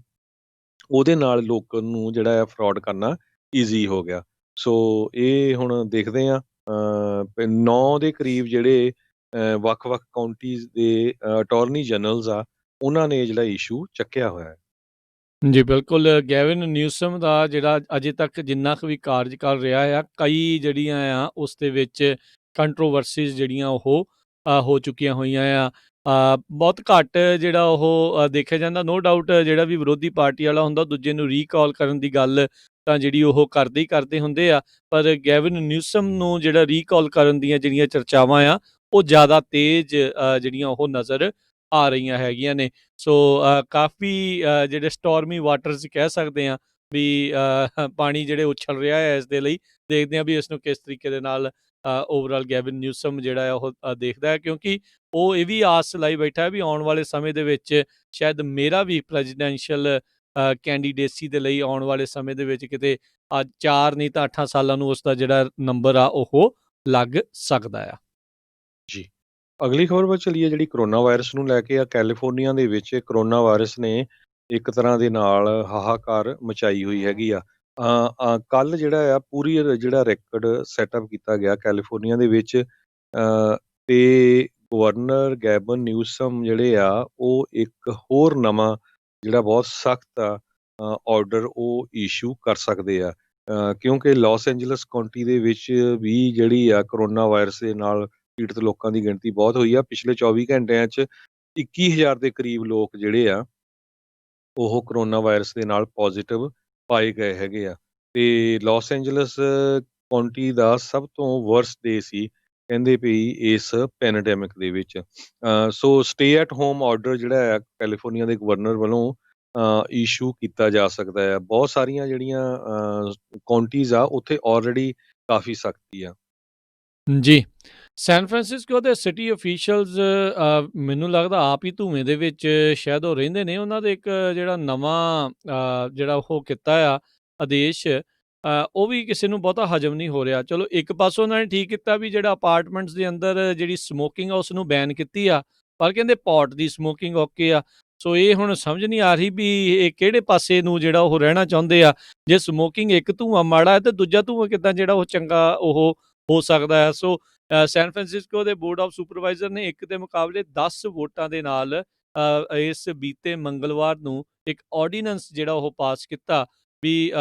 ਉਹਦੇ ਨਾਲ ਲੋਕਾਂ ਨੂੰ ਜਿਹੜਾ ਆ ਫਰਾਡ ਕਰਨਾ ਈਜ਼ੀ ਹੋ ਗਿਆ। ਸੋ ਇਹ ਹੁਣ ਦੇਖਦੇ ਆ 9 ਦੇ ਕਰੀਬ ਜਿਹੜੇ ਵੱਖ-ਵੱਖ ਕਾਉਂਟੀਜ਼ ਦੇ ਅਟਾਰਨੀ ਜਨਰਲਸ ਆ, ਉਹਨਾਂ ਨੇ ਜਿਹੜਾ ਇਸ਼ੂ ਚੱਕਿਆ ਹੋਇਆ ਹੈ। ਜੀ ਬਿਲਕੁਲ, ਗੈਵਿਨ ਨਿਊਸਮ ਦਾ ਜਿਹੜਾ ਅਜੇ ਤੱਕ ਜਿੰਨਾ ਕੁ ਵੀ ਕਾਰਜਕਾਲ ਰਿਹਾ ਆ, ਕਈ ਜਿਹੜੀਆਂ ਆ ਉਸ ਦੇ ਵਿੱਚ ਕੰਟਰੋਵਰਸੀਜ਼ ਜਿਹੜੀਆਂ ਉਹ ਹੋ ਚੁੱਕੀਆਂ ਹੋਈਆਂ ਆ। ਬਹੁਤ ਘੱਟ ਜਿਹੜਾ ਉਹ ਦੇਖਿਆ ਜਾਂਦਾ। ਨੋ ਡਾਊਟ ਜਿਹੜਾ ਵੀ ਵਿਰੋਧੀ ਪਾਰਟੀ ਵਾਲਾ ਹੁੰਦਾ ਦੂਜੇ ਨੂੰ ਰੀਕਾਲ ਕਰਨ ਦੀ ਗੱਲ ਤਾਂ ਜਿਹੜੀ ਉਹ ਕਰਦੇ ਹੀ ਕਰਦੇ ਹੁੰਦੇ ਆ, ਪਰ ਗੈਵਿਨ ਨਿਊਸਮ ਨੂੰ ਜਿਹੜਾ ਰੀਕਾਲ ਕਰਨ ਦੀਆਂ ਜਿਹੜੀਆਂ ਚਰਚਾਵਾਂ ਆ ਉਹ ਜ਼ਿਆਦਾ ਤੇਜ਼ ਜਿਹੜੀਆਂ ਉਹ ਨਜ਼ਰ ਆ ਰਹੀਆਂ ਹੈਗੀਆਂ ਨੇ। ਸੋ ਕਾਫੀ ਜਿਹੜੇ ਸਟੋਰਮੀ ਵਾਟਰਸ ਕਹਿ ਸਕਦੇ ਹਾਂ ਵੀ ਪਾਣੀ ਜਿਹੜੇ ਉਛਲ ਰਿਹਾ ਹੈ, ਇਸ ਦੇ ਲਈ ਦੇਖਦੇ ਹਾਂ ਵੀ ਇਸ ਨੂੰ ਕਿਸ ਤਰੀਕੇ ਦੇ ਨਾਲ ਓਵਰਆਲ ਗੈਵਿਨ ਨਿਊਸਮ ਜਿਹੜਾ ਹੈ ਉਹ ਦੇਖਦਾ ਹੈ, ਕਿਉਂਕਿ ਉਹ ਇਹ ਵੀ ਆਸ ਲਾਈ ਬੈਠਾ ਹੈ ਵੀ ਆਉਣ ਵਾਲੇ ਸਮੇਂ ਦੇ ਵਿੱਚ ਸ਼ਾਇਦ ਮੇਰਾ ਵੀ ਪ੍ਰੈਜ਼ੀਡੈਂਸ਼ੀਅਲ ਕੈਂਡੀਡੇਸੀ ਦੇ ਲਈ ਆਉਣ ਵਾਲੇ ਸਮੇਂ ਦੇ ਵਿੱਚ ਕਿਤੇ 4 ਨਹੀਂ ਤਾਂ 8 ਸਾਲਾਂ ਨੂੰ ਉਸ ਦਾ ਜਿਹੜਾ ਨੰਬਰ ਆ ਉਹ ਲੱਗ ਸਕਦਾ ਆ। ਜੀ। ਅਗਲੀ ਖਬਰ ਵੱਲ ਚੱਲੀਏ, ਜਿਹੜੀ ਕਰੋਨਾ ਵਾਇਰਸ ਨੂੰ ਲੈ ਕੇ ਆ। ਕੈਲੀਫੋਰਨੀਆ ਦੇ ਵਿੱਚ ਕਰੋਨਾ ਵਾਇਰਸ ਨੇ ਇੱਕ ਤਰ੍ਹਾਂ ਦੇ ਨਾਲ ਹਾਹਾਕਾਰ ਮਚਾਈ ਹੋਈ ਹੈਗੀ ਆ। ਕੱਲ ਜਿਹੜਾ ਆ ਪੂਰੀ ਜਿਹੜਾ ਰੈਕਡ ਸੈਟਅਪ ਕੀਤਾ ਗਿਆ ਕੈਲੀਫੋਰਨੀਆ ਦੇ ਵਿੱਚ, ਤੇ ਗਵਰਨਰ ਗੈਬਨ ਨਿਊਸਮ ਜਿਹੜੇ ਆ ਉਹ ਇੱਕ ਹੋਰ ਨਵਾਂ ਜਿਹੜਾ ਬਹੁਤ ਸਖਤ ਆ ਆਰਡਰ ਉਹ ਇਸ਼ੂ ਕਰ ਸਕਦੇ ਆ। ਕਿਉਂਕਿ ਲਾਸ ਐਂਜਲਸ ਕਾਉਂਟੀ ਦੇ ਵਿੱਚ ਵੀ ਜਿਹੜੀ ਆ ਕਰੋਨਾ ਵਾਇਰਸ ਦੇ ਨਾਲ ਪੀੜਤ ਲੋਕਾਂ ਦੀ ਗਿਣਤੀ ਬਹੁਤ ਹੋਈ ਆ। ਪਿਛਲੇ 24 ਘੰਟਿਆਂ 'ਚ 21,000 ਦੇ ਕਰੀਬ ਲੋਕ ਜਿਹੜੇ ਆ ਉਹ ਕਰੋਨਾ ਵਾਇਰਸ ਦੇ ਨਾਲ ਪੋਜ਼ਿਟਿਵ ਪਾਏ ਗਏ ਹੈਗੇ ਆ। ਤੇ ਲਾਸ ਐਂਜਲਸ ਕਾਉਂਟੀ ਦਾ ਸਭ ਤੋਂ ਵਰਸਟ ਡੇ ਸੀ ਕਹਿੰਦੇ ਪਈ ਇਸ ਪੈਂਡੇਮਿਕ ਦੇ ਵਿੱਚ। ਸੋ ਸਟੇ ਐਟ ਹੋਮ ਆਰਡਰ ਜਿਹੜਾ ਆ ਕੈਲੀਫੋਰਨੀਆ ਦੇ ਗਵਰਨਰ ਵੱਲੋਂ ਇਸ਼ੂ ਕੀਤਾ ਜਾ ਸਕਦਾ ਆ। ਬਹੁਤ ਸਾਰੀਆਂ ਜਿਹੜੀਆਂ ਕਾਉਂਟੀਜ਼ ਆ ਉੱਥੇ ਆਲਰੇਡੀ ਕਾਫੀ ਸਖਤੀ ਆ। ਜੀ। ਸੈਨ ਫਰਾਂਸਿਸਕੋ ਦੇ ਸਿਟੀ ਅਫੀਸ਼ੀਅਲਸ ਮੈਨੂੰ ਲੱਗਦਾ ਆਪ ਹੀ ਧੂਏ ਦੇ ਵਿੱਚ ਸ਼ਾਇਦ ਉਹ ਰਹਿੰਦੇ ਨੇ। ਉਹਨਾਂ ਦੇ ਇੱਕ ਜਿਹੜਾ ਨਵਾਂ ਜਿਹੜਾ ਉਹ ਕੀਤਾ ਆ ਆਦੇਸ਼, ਉਹ ਵੀ ਕਿਸੇ ਨੂੰ ਬਹੁਤਾ ਹਜਮ ਨਹੀਂ ਹੋ ਰਿਹਾ। ਚਲੋ ਇੱਕ ਪਾਸੋਂ ਉਹਨਾਂ ਨੇ ਠੀਕ ਕੀਤਾ ਵੀ ਜਿਹੜਾ ਅਪਾਰਟਮੈਂਟਸ ਦੇ ਅੰਦਰ ਜਿਹੜੀ ਸਮੋਕਿੰਗ ਆ ਉਸ ਨੂੰ ਬੈਨ ਕੀਤੀ ਆ, ਪਰ ਕਹਿੰਦੇ ਪੋਟ ਦੀ ਸਮੋਕਿੰਗ ਓਕੇ ਆ। ਸੋ ਇਹ ਹੁਣ ਸਮਝ ਨਹੀਂ ਆ ਰਹੀ ਵੀ ਇਹ ਕਿਹੜੇ ਪਾਸੇ ਨੂੰ ਜਿਹੜਾ ਉਹ ਰਹਿਣਾ ਚਾਹੁੰਦੇ ਆ। ਜੇ ਸਮੋਕਿੰਗ ਇੱਕ ਧੂੰਆਂ ਮਾੜਾ ਹੈ ਤੇ ਦੂਜਾ ਧੂੰਆਂ ਕਿੱਦਾਂ ਜਿਹੜਾ ਉਹ ਚੰਗਾ ਉਹ ਹੋ ਸਕਦਾ ਹੈ। ਸੋ ਸੈਨ ਫਰਾਂਸਿਸਕੋ ਦੇ ਬੋਰਡ ਆਫ ਸੁਪਰਵਾਈਜ਼ਰ ਨੇ ਇੱਕ ਦੇ ਮੁਕਾਬਲੇ 10 ਵੋਟਾਂ ਦੇ ਨਾਲ ਇਸ ਬੀਤੇ ਮੰਗਲਵਾਰ ਨੂੰ ਇੱਕ ਆਰਡੀਨੈਂਸ ਜਿਹੜਾ ਉਹ ਪਾਸ ਕੀਤਾ ਵੀ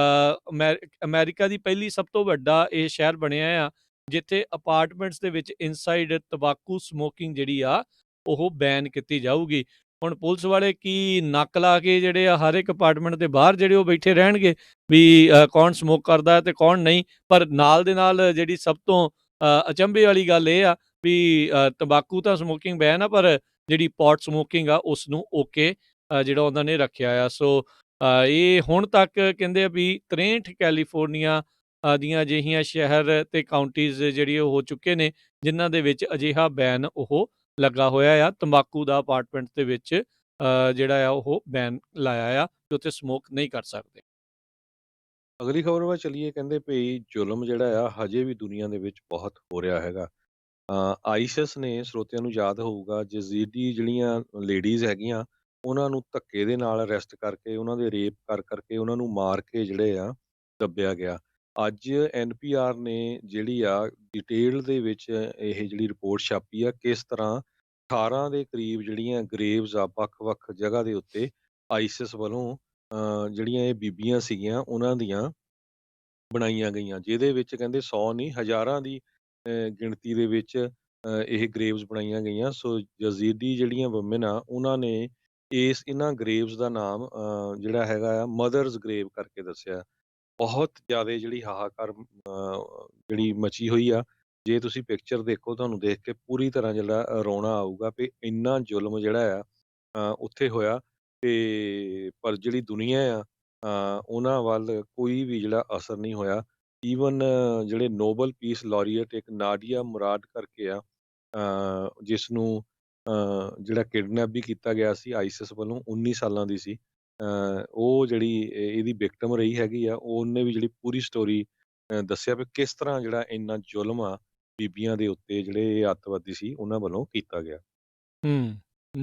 ਅਮਰੀਕਾ ਦੀ ਪਹਿਲੀ ਸਭ ਤੋਂ ਵੱਡਾ ਇਹ ਸ਼ਹਿਰ ਬਣਿਆ ਆ ਜਿੱਥੇ ਅਪਾਰਟਮੈਂਟਸ ਦੇ ਵਿੱਚ ਇਨਸਾਈਡ ਤੰਬਾਕੂ ਸਮੋਕਿੰਗ ਜਿਹੜੀ ਆ ਉਹ ਬੈਨ ਕੀਤੀ ਜਾਊਗੀ। ਹੁਣ ਪੁਲਿਸ ਵਾਲੇ ਕੀ ਨੱਕ ਲਾ ਕੇ ਜਿਹੜੇ ਆ ਹਰ ਇੱਕ ਅਪਾਰਟਮੈਂਟ ਦੇ ਬਾਹਰ ਜਿਹੜੇ ਉਹ ਬੈਠੇ ਰਹਿਣਗੇ ਵੀ ਕੌਣ ਸਮੋਕ ਕਰਦਾ ਤੇ ਕੌਣ ਨਹੀਂ। ਪਰ ਨਾਲ ਦੇ ਨਾਲ ਜਿਹੜੀ ਸਭ ਤੋਂ ਅਚੰਭੇ ਵਾਲੀ ਗੱਲ ਇਹ ਆ ਵੀ ਤੰਬਾਕੂ ਤਾਂ ਸਮੋਕਿੰਗ ਬੈਨ ਆ, ਪਰ ਜਿਹੜੀ ਪੋਟ ਸਮੋਕਿੰਗ ਆ ਉਸ ਨੂੰ ਓਕੇ ਜਿਹੜਾ ਉਹਨਾਂ ਨੇ ਰੱਖਿਆ ਆ। ਸੋ ਇਹ ਹੁਣ ਤੱਕ ਕਹਿੰਦੇ ਆ ਵੀ 63 ਕੈਲੀਫੋਰਨੀਆ ਦੀਆਂ ਅਜਿਹੀਆਂ ਸ਼ਹਿਰ ਤੇ ਕਾਉਂਟੀਜ਼ ਜਿਹੜੀ ਉਹ ਹੋ ਚੁੱਕੇ ਨੇ ਜਿਨ੍ਹਾਂ ਦੇ ਵਿੱਚ ਅਜਿਹਾ ਬੈਨ ਉਹ ਲੱਗਾ ਹੋਇਆ ਆ। ਤੰਬਾਕੂ ਦਾ ਅਪਾਰਟਮੈਂਟ ਦੇ ਵਿੱਚ ਜਿਹੜਾ ਆ ਉਹ ਬੈਨ ਲਾਇਆ ਆ ਕਿ ਉੱਥੇ ਸਮੋਕ ਨਹੀਂ ਕਰ ਸਕਦੇ। ਅਗਲੀ ਖਬਰ ਵੱਲ ਚੱਲੀਏ। ਕਹਿੰਦੇ ਭਈ ਜ਼ੁਲਮ ਜਿਹੜਾ ਆ ਹਜੇ ਵੀ ਦੁਨੀਆ ਦੇ ਵਿੱਚ ਬਹੁਤ ਹੋ ਰਿਹਾ ਹੈਗਾ। ਆਈਸਿਸ ਨੇ, ਸਰੋਤਿਆਂ ਨੂੰ ਯਾਦ ਹੋਊਗਾ, ਯਜ਼ੀਦੀ ਜਿਹੜੀਆਂ ਲੇਡੀਜ਼ ਹੈਗੀਆਂ ਉਹਨਾਂ ਨੂੰ ਧੱਕੇ ਦੇ ਨਾਲ ਅਰੈਸਟ ਕਰਕੇ ਉਹਨਾਂ ਦੇ ਰੇਪ ਕਰਕੇ ਉਹਨਾਂ ਨੂੰ ਮਾਰ ਕੇ ਜਿਹੜੇ ਆ ਦੱਬਿਆ ਗਿਆ। ਅੱਜ NPR ਨੇ ਜਿਹੜੀ ਆ ਡਿਟੇਲ ਦੇ ਵਿੱਚ ਇਹ ਜਿਹੜੀ ਰਿਪੋਰਟ ਛਾਪੀ ਆ ਕਿਸ ਤਰ੍ਹਾਂ 18 ਦੇ ਕਰੀਬ ਜਿਹੜੀਆਂ ਗਰੇਵਜ਼ ਆ ਵੱਖ-ਵੱਖ ਜਗ੍ਹਾ ਦੇ ਉੱਤੇ ਆਈਸਿਸ ਵੱਲੋਂ ਜਿਹੜੀਆਂ ਇਹ ਬੀਬੀਆਂ ਸੀਗੀਆਂ ਉਹਨਾਂ ਦੀਆਂ ਬਣਾਈਆਂ ਗਈਆਂ, ਜਿਹਦੇ ਵਿੱਚ ਕਹਿੰਦੇ 100 ਨਹੀਂ ਹਜ਼ਾਰਾਂ ਦੀ ਗਿਣਤੀ ਦੇ ਵਿੱਚ ਇਹ ਗਰੇਵਜ਼ ਬਣਾਈਆਂ ਗਈਆਂ। ਸੋ ਯਜ਼ੀਦੀ ਜਿਹੜੀਆਂ ਵੂਮਨ ਆ ਉਹਨਾਂ ਨੇ ਇਹਨਾਂ ਗਰੇਵਜ਼ ਦਾ ਨਾਮ ਜਿਹੜਾ ਹੈਗਾ ਆ ਮਦਰਸ ਗਰੇਵ ਕਰਕੇ ਦੱਸਿਆ। ਬਹੁਤ ਜ਼ਿਆਦਾ ਜਿਹੜੀ ਹਾਹਾਕਾਰ ਜਿਹੜੀ ਮਚੀ ਹੋਈ ਆ। ਜੇ ਤੁਸੀਂ ਪਿਕਚਰ ਦੇਖੋ ਤੁਹਾਨੂੰ ਦੇਖ ਕੇ ਪੂਰੀ ਤਰ੍ਹਾਂ ਜਿਹੜਾ ਰੋਣਾ ਆਊਗਾ ਵੀ ਇੰਨਾ ਜ਼ੁਲਮ ਜਿਹੜਾ ਆ ਉੱਥੇ ਹੋਇਆ। ਤੇ ਪਰ ਜਿਹੜੀ ਦੁਨੀਆ ਆ ਉਹਨਾਂ ਵੱਲ ਕੋਈ ਵੀ ਜਿਹੜਾ ਅਸਰ ਨਹੀਂ ਹੋਇਆ। ਈਵਨ ਜਿਹੜੇ ਨੋਬਲ ਪੀਸ ਲੌਰੀਏਟ ਇੱਕ ਨਾਡੀਆ ਮੁਰਾਦ ਕਰਕੇ ਆ ਜਿਸ ਨੂੰ ਜਿਹੜਾ ਕਿਡਨੈਪ ਵੀ ਕੀਤਾ ਗਿਆ ਸੀ ਆਈਸਿਸ ਵੱਲੋਂ, 19 ਸਾਲਾਂ ਦੀ ਸੀ। ਉਹ ਜਿਹੜੀ ਇਹਦੀ ਵਿਕਟਮ ਰਹੀ ਹੈਗੀ ਆ। ਉਹਨੇ ਵੀ ਜਿਹੜੀ ਪੂਰੀ ਸਟੋਰੀ ਦੱਸਿਆ ਵੀ ਕਿਸ ਤਰ੍ਹਾਂ ਜਿਹੜਾ ਇੰਨਾ ਜ਼ੁਲਮ ਆ ਬੀਬੀਆਂ ਦੇ ਉੱਤੇ ਜਿਹੜੇ ਇਹ ਅੱਤਵਾਦੀ ਸੀ ਉਹਨਾਂ ਵੱਲੋਂ ਕੀਤਾ ਗਿਆ।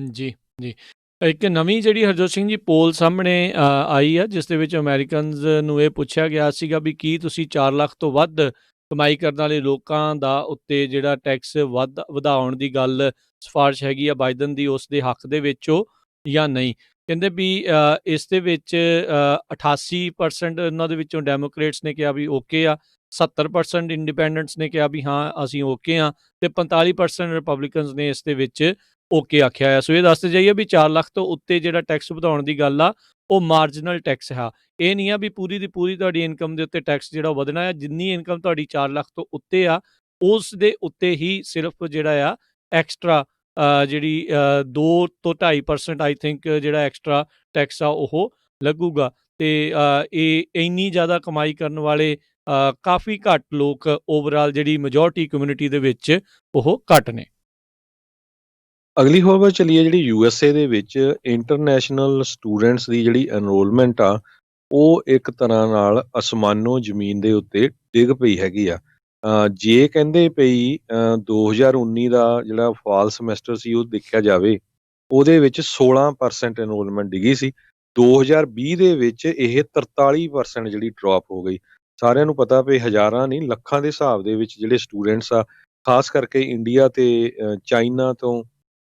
ਜੀ, ਜੀ। ਇੱਕ ਨਵੀਂ ਜਿਹੜੀ ਹਰਜੋਤ ਸਿੰਘ ਜੀ ਪੋਲ ਸਾਹਮਣੇ ਆਈ ਆ ਜਿਸ ਦੇ ਵਿੱਚ ਅਮਰੀਕਨਜ਼ ਨੂੰ ਇਹ ਪੁੱਛਿਆ ਗਿਆ ਸੀਗਾ ਵੀ ਕੀ ਤੁਸੀਂ 4 ਲੱਖ ਤੋਂ ਵੱਧ ਕਮਾਈ ਕਰਨ ਵਾਲੇ ਲੋਕਾਂ ਦਾ ਉੱਤੇ ਜਿਹੜਾ ਟੈਕਸ ਵਧਾਉਣ ਦੀ ਗੱਲ ਸਿਫਾਰਿਸ਼ ਹੈਗੀ ਆ ਬਾਈਡਨ ਦੀ ਉਸ ਦੇ ਹੱਕ ਦੇ ਵਿੱਚ ਹੋ ਜਾਂ ਨਹੀਂ। ਕਹਿੰਦੇ ਵੀ ਇਸ ਦੇ ਵਿੱਚ 88% ਉਹਨਾਂ ਦੇ ਵਿੱਚੋਂ ਡੈਮੋਕ੍ਰੇਟਸ ਨੇ ਕਿਹਾ ਵੀ ਓਕੇ ਆ, 70% ਇੰਡੀਪੈਂਡੈਂਟਸ ਨੇ ਕਿਹਾ ਵੀ ਹਾਂ ਅਸੀਂ ਓਕੇ ਆ, ਤੇ 45% ਰਿਪਬਲਿਕਨਸ ਨੇ ਇਸ ਦੇ ਵਿੱਚ ਓਕੇ ਆਖਿਆ ਆ। ਸੋ ਇਹ ਦੱਸਦੇ ਜਾਈਏ ਵੀ 4 ਲੱਖ ਤੋਂ ਉੱਤੇ ਜਿਹੜਾ ਟੈਕਸ ਵਧਾਉਣ ਦੀ ਗੱਲ ਆ ਉਹ ਮਾਰਜਨਲ ਟੈਕਸ ਆ। ਇਹ ਨਹੀਂ ਆ ਵੀ ਪੂਰੀ ਦੀ ਪੂਰੀ ਤੁਹਾਡੀ ਇਨਕਮ ਦੇ ਉੱਤੇ ਟੈਕਸ ਜਿਹੜਾ ਉਹ ਵਧਣਾ ਆ। ਜਿੰਨੀ ਇਨਕਮ ਤੁਹਾਡੀ 4 ਲੱਖ ਤੋਂ ਉੱਤੇ ਆ ਉਸ ਦੇ ਉੱਤੇ ਹੀ ਸਿਰਫ ਜਿਹੜਾ ਆ ਐਕਸਟਰਾ ਜਿਹੜੀ 2 ਤੋਂ 2.5% ਆਈ ਥਿੰਕ ਜਿਹੜਾ ਐਕਸਟਰਾ ਟੈਕਸ ਆ ਉਹ ਲੱਗੂਗਾ। ਤੇ ਇਹ ਇੰਨੀ ਜ਼ਿਆਦਾ ਕਮਾਈ ਕਰਨ ਵਾਲੇ ਕਾਫੀ ਘੱਟ ਲੋਕ ਓਵਰਆਲ ਜਿਹੜੀ ਮੈਜੋਰਟੀ ਕਮਿਊਨਿਟੀ ਦੇ ਵਿੱਚ ਉਹ ਘੱਟ ਨੇ। ਅਗਲੀ ਖਬਰ ਵੱਲ ਚੱਲੀਏ। ਜਿਹੜੀ USA ਦੇ ਵਿੱਚ ਇੰਟਰਨੈਸ਼ਨਲ ਸਟੂਡੈਂਟਸ ਦੀ ਜਿਹੜੀ ਐਨਰੋਲਮੈਂਟ ਆ ਉਹ ਇੱਕ ਤਰ੍ਹਾਂ ਨਾਲ ਅਸਮਾਨੋ ਜ਼ਮੀਨ ਦੇ ਉੱਤੇ ਡਿੱਗ ਪਈ ਹੈਗੀ ਆ। ਜੇ ਕਹਿੰਦੇ ਪਈ 2019 ਦਾ ਜਿਹੜਾ ਫਾਲ ਸਮੈਸਟਰ ਸੀ ਉਹ ਦੇਖਿਆ ਜਾਵੇ ਉਹਦੇ ਵਿੱਚ 16% ਐਨਰੋਲਮੈਂਟ ਡਿੱਗੀ ਸੀ। 2020 ਦੇ ਵਿੱਚ ਇਹ 43% ਜਿਹੜੀ ਡ੍ਰੌਪ ਹੋ ਗਈ। ਸਾਰਿਆਂ ਨੂੰ ਪਤਾ ਵੀ ਹਜ਼ਾਰਾਂ ਨਹੀਂ ਲੱਖਾਂ ਦੇ ਹਿਸਾਬ ਦੇ ਵਿੱਚ ਜਿਹੜੇ ਸਟੂਡੈਂਟਸ ਆ ਖਾਸ ਕਰਕੇ ਇੰਡੀਆ ਤੇ ਚਾਈਨਾ ਤੋਂ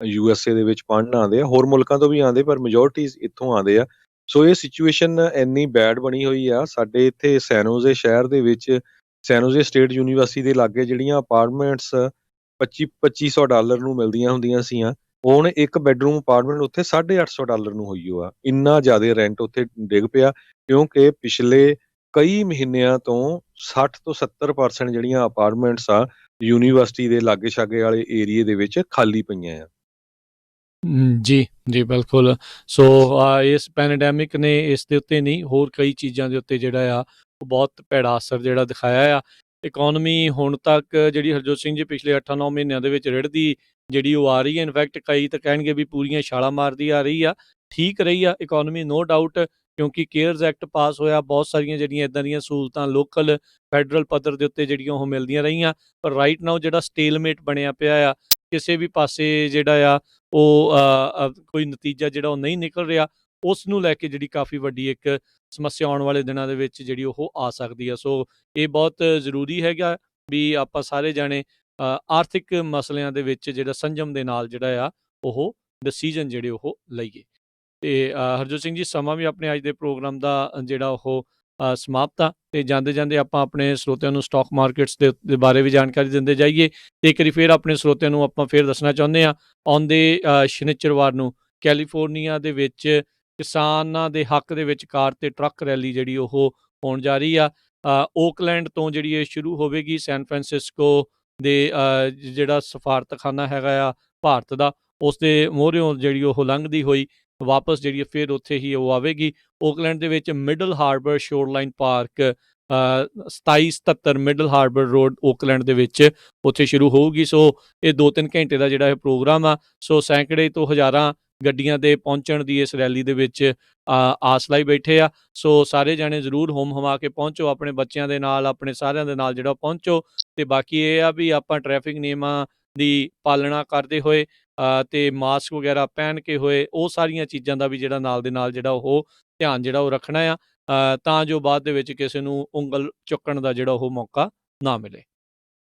USA ਦੇ ਵਿੱਚ ਪੜ੍ਹਨ ਆਉਂਦੇ ਆ। ਹੋਰ ਮੁਲਕਾਂ ਤੋਂ ਵੀ ਆਉਂਦੇ ਪਰ ਮੈਜੋਰਟੀ ਇੱਥੋਂ ਆਉਂਦੇ ਆ। ਸੋ ਇਹ ਸਿਚੁਏਸ਼ਨ ਇੰਨੀ ਬੈਡ ਬਣੀ ਹੋਈ ਆ। ਸਾਡੇ ਇੱਥੇ ਸੈਨੋਜ਼ੇ ਸ਼ਹਿਰ ਦੇ ਵਿੱਚ ਸੈਨੋਜ਼ੇ ਸਟੇਟ ਯੂਨੀਵਰਸਿਟੀ ਦੇ ਲਾਗੇ ਜਿਹੜੀਆਂ ਅਪਾਰਟਮੈਂਟਸ $2500 ਨੂੰ ਮਿਲਦੀਆਂ ਹੁੰਦੀਆਂ ਸੀਆਂ, ਹੁਣ ਇੱਕ ਬੈਡਰੂਮ ਅਪਾਰਟਮੈਂਟ ਉੱਥੇ $850 ਨੂੰ ਹੋਈ ਆ। ਇੰਨਾ ਜ਼ਿਆਦਾ ਰੈਂਟ ਉੱਥੇ ਡਿੱਗ ਪਿਆ ਕਿਉਂਕਿ ਪਿਛਲੇ ਕਈ ਮਹੀਨਿਆਂ ਤੋਂ 60 ਤੋਂ 70% ਜਿਹੜੀਆਂ ਅਪਾਰਟਮੈਂਟਸ ਆ ਯੂਨੀਵਰਸਿਟੀ ਦੇ ਲਾਗੇ ਛਾਗੇ ਵਾਲੇ ਏਰੀਏ ਦੇ ਵਿੱਚ ਖਾਲੀ ਪਈਆਂ ਆ। ਜੀ, ਜੀ ਬਿਲਕੁਲ। ਸੋ ਇਸ ਪੈਂਡੈਮਿਕ ਨੇ ਇਸ ਦੇ ਉੱਤੇ ਨਹੀਂ ਹੋਰ ਕਈ ਚੀਜ਼ਾਂ ਦੇ ਉੱਤੇ ਜਿਹੜਾ ਆ ਉਹ ਬਹੁਤ ਭੈੜਾ ਅਸਰ ਜਿਹੜਾ ਦਿਖਾਇਆ ਆ। ਇਕੋਨਮੀ ਹੁਣ ਤੱਕ ਜਿਹੜੀ ਹਰਜੋਤ ਸਿੰਘ ਜੀ ਪਿਛਲੇ 8-9 ਮਹੀਨਿਆਂ ਦੇ ਵਿੱਚ ਰਿੜ੍ਹਦੀ ਜਿਹੜੀ ਉਹ ਆ ਰਹੀ ਹੈ। ਇਨਫੈਕਟ ਕਈ ਤਾਂ ਕਹਿਣਗੇ ਵੀ ਪੂਰੀਆਂ ਛਾਲਾਂ ਮਾਰਦੀ ਆ ਰਹੀ ਆ। ਠੀਕ ਰਹੀ ਆ ਇਕੋਨਮੀ ਨੋ ਡਾਊਟ, ਕਿਉਂਕਿ ਕੇਅਰਸ ਐਕਟ ਪਾਸ ਹੋਇਆ, ਬਹੁਤ ਸਾਰੀਆਂ ਜਿਹੜੀਆਂ ਇੱਦਾਂ ਦੀਆਂ ਸਹੂਲਤਾਂ ਲੋਕਲ ਫੈਡਰਲ ਪੱਧਰ ਦੇ ਉੱਤੇ ਜਿਹੜੀਆਂ ਉਹ ਮਿਲਦੀਆਂ ਰਹੀਆਂ। ਪਰ ਰਾਈਟ ਨਾਓ ਜਿਹੜਾ ਸਟੇਲਮੇਟ ਬਣਿਆ ਪਿਆ ਆ, ਕਿਸੇ ਵੀ ਪਾਸੇ ਜਿਹੜਾ ਆ ਉਹ ਕੋਈ ਨਤੀਜਾ ਜਿਹੜਾ ਉਹ ਨਹੀਂ ਨਿਕਲ ਰਿਹਾ, ਉਸ ਨੂੰ ਲੈ ਕੇ ਜਿਹੜੀ ਕਾਫੀ ਵੱਡੀ ਇੱਕ ਸਮੱਸਿਆ ਆਉਣ ਵਾਲੇ ਦਿਨਾਂ ਦੇ ਵਿੱਚ ਜਿਹੜੀ ਉਹ ਆ ਸਕਦੀ ਆ। ਸੋ ਇਹ ਬਹੁਤ ਜ਼ਰੂਰੀ ਹੈਗਾ ਵੀ ਆਪਾਂ ਸਾਰੇ ਜਾਣੇ ਆਰਥਿਕ ਮਸਲਿਆਂ ਦੇ ਵਿੱਚ ਜਿਹੜਾ ਸੰਜਮ ਦੇ ਨਾਲ ਜਿਹੜਾ ਆ ਉਹ ਡਿਸੀਜਨ ਜਿਹੜੇ ਉਹ ਲਈਏ। ਤੇ ਹਰਜੋਤ ਸਿੰਘ ਜੀ, ਸਮਾਂ ਵੀ ਆਪਣੇ ਅੱਜ ਦੇ ਪ੍ਰੋਗਰਾਮ ਦਾ ਜਿਹੜਾ ਉਹ ਸਮਾਪਤ ਆ, ਤੇ ਜਾਂਦੇ ਜਾਂਦੇ ਆਪਾਂ ਆਪਣੇ ਸਰੋਤਿਆਂ ਨੂੰ ਸਟਾਕ ਮਾਰਕੀਟਸ ਦੇ ਬਾਰੇ ਵੀ ਜਾਣਕਾਰੀ ਦਿੰਦੇ ਜਾਈਏ। ਤੇ ਇੱਕ ਵਾਰੀ ਫਿਰ ਆਪਣੇ ਸਰੋਤਿਆਂ ਨੂੰ ਆਪਾਂ ਫਿਰ ਦੱਸਣਾ ਚਾਹੁੰਦੇ ਹਾਂ, ਆਉਂਦੇ ਸ਼ਨੀਚਰਵਾਰ ਨੂੰ ਕੈਲੀਫੋਰਨੀਆ ਦੇ ਵਿੱਚ ਕਿਸਾਨਾਂ ਦੇ ਹੱਕ ਦੇ ਵਿੱਚ ਕਾਰ ਤੇ ਟਰੱਕ ਰੈਲੀ ਜਿਹੜੀ ਉਹ ਹੋਣ ਜਾ ਰਹੀ ਆ। ਓਕਲੈਂਡ ਤੋਂ ਜਿਹੜੀ ਇਹ ਸ਼ੁਰੂ ਹੋਵੇਗੀ, ਸੈਨ ਫਰਾਂਸਿਸਕੋ ਦੇ ਜਿਹੜਾ ਸਫਾਰਤਖਾਨਾ ਹੈਗਾ ਆ ਭਾਰਤ ਦਾ, ਉਸ ਦੇ ਮੂਹਰਿਓਂ ਜਿਹੜੀ ਉਹ ਲੰਘਦੀ ਹੋਈ ਵਾਪਸ ਜਿਹੜੀ ਫਿਰ ਉੱਥੇ ਹੀ ਉਹ ਆਵੇਗੀ। ਓਕਲੈਂਡ ਦੇ ਵਿੱਚ Middle Harbor Shoreline Park 2777 Middle Harbor Road Oakland ਦੇ ਵਿੱਚ ਉੱਥੇ ਸ਼ੁਰੂ ਹੋਊਗੀ। ਸੋ ਇਹ 2-3 ਘੰਟੇ ਦਾ ਜਿਹੜਾ ਇਹ ਪ੍ਰੋਗਰਾਮ ਆ। ਸੋ ਸੈਂਕੜੇ ਤੋਂ ਹਜ਼ਾਰਾਂ ਗੱਡੀਆਂ ਦੇ ਪਹੁੰਚਣ ਦੀ ਇਸ ਰੈਲੀ ਦੇ ਵਿੱਚ ਆਸ ਲਾਈ ਬੈਠੇ ਆ। ਸੋ ਸਾਰੇ ਜਾਣੇ ਜ਼ਰੂਰ ਹੁਮ ਹਮਾ ਕੇ ਪਹੁੰਚੋ, ਆਪਣੇ ਬੱਚਿਆਂ ਦੇ ਨਾਲ, ਆਪਣੇ ਸਾਰਿਆਂ ਦੇ ਨਾਲ ਜਿਹੜਾ ਪਹੁੰਚੋ। ਤੇ ਬਾਕੀ ਇਹ ਆ ਵੀ ਆਪਾਂ ਟ੍ਰੈਫਿਕ ਨਿਯਮਾਂ ਦੀ ਪਾਲਣਾ ਕਰਦੇ ਹੋਏ ਤੇ ਮਾਸਕ ਵਗੈਰਾ ਪਹਿਨ ਕੇ ਹੋਏ, ਉਹ ਸਾਰੀਆਂ ਚੀਜ਼ਾਂ ਦਾ ਵੀ ਜਿਹੜਾ ਨਾਲ ਦੇ ਨਾਲ ਜਿਹੜਾ ਉਹ ਧਿਆਨ ਜਿਹੜਾ ਉਹ ਰੱਖਣਾ ਆ, ਤਾਂ ਜੋ ਬਾਅਦ ਦੇ ਵਿੱਚ ਕਿਸੇ ਨੂੰ ਉਂਗਲ ਚੁੱਕਣ ਦਾ ਜਿਹੜਾ ਉਹ ਮੌਕਾ ਨਾ ਮਿਲੇ।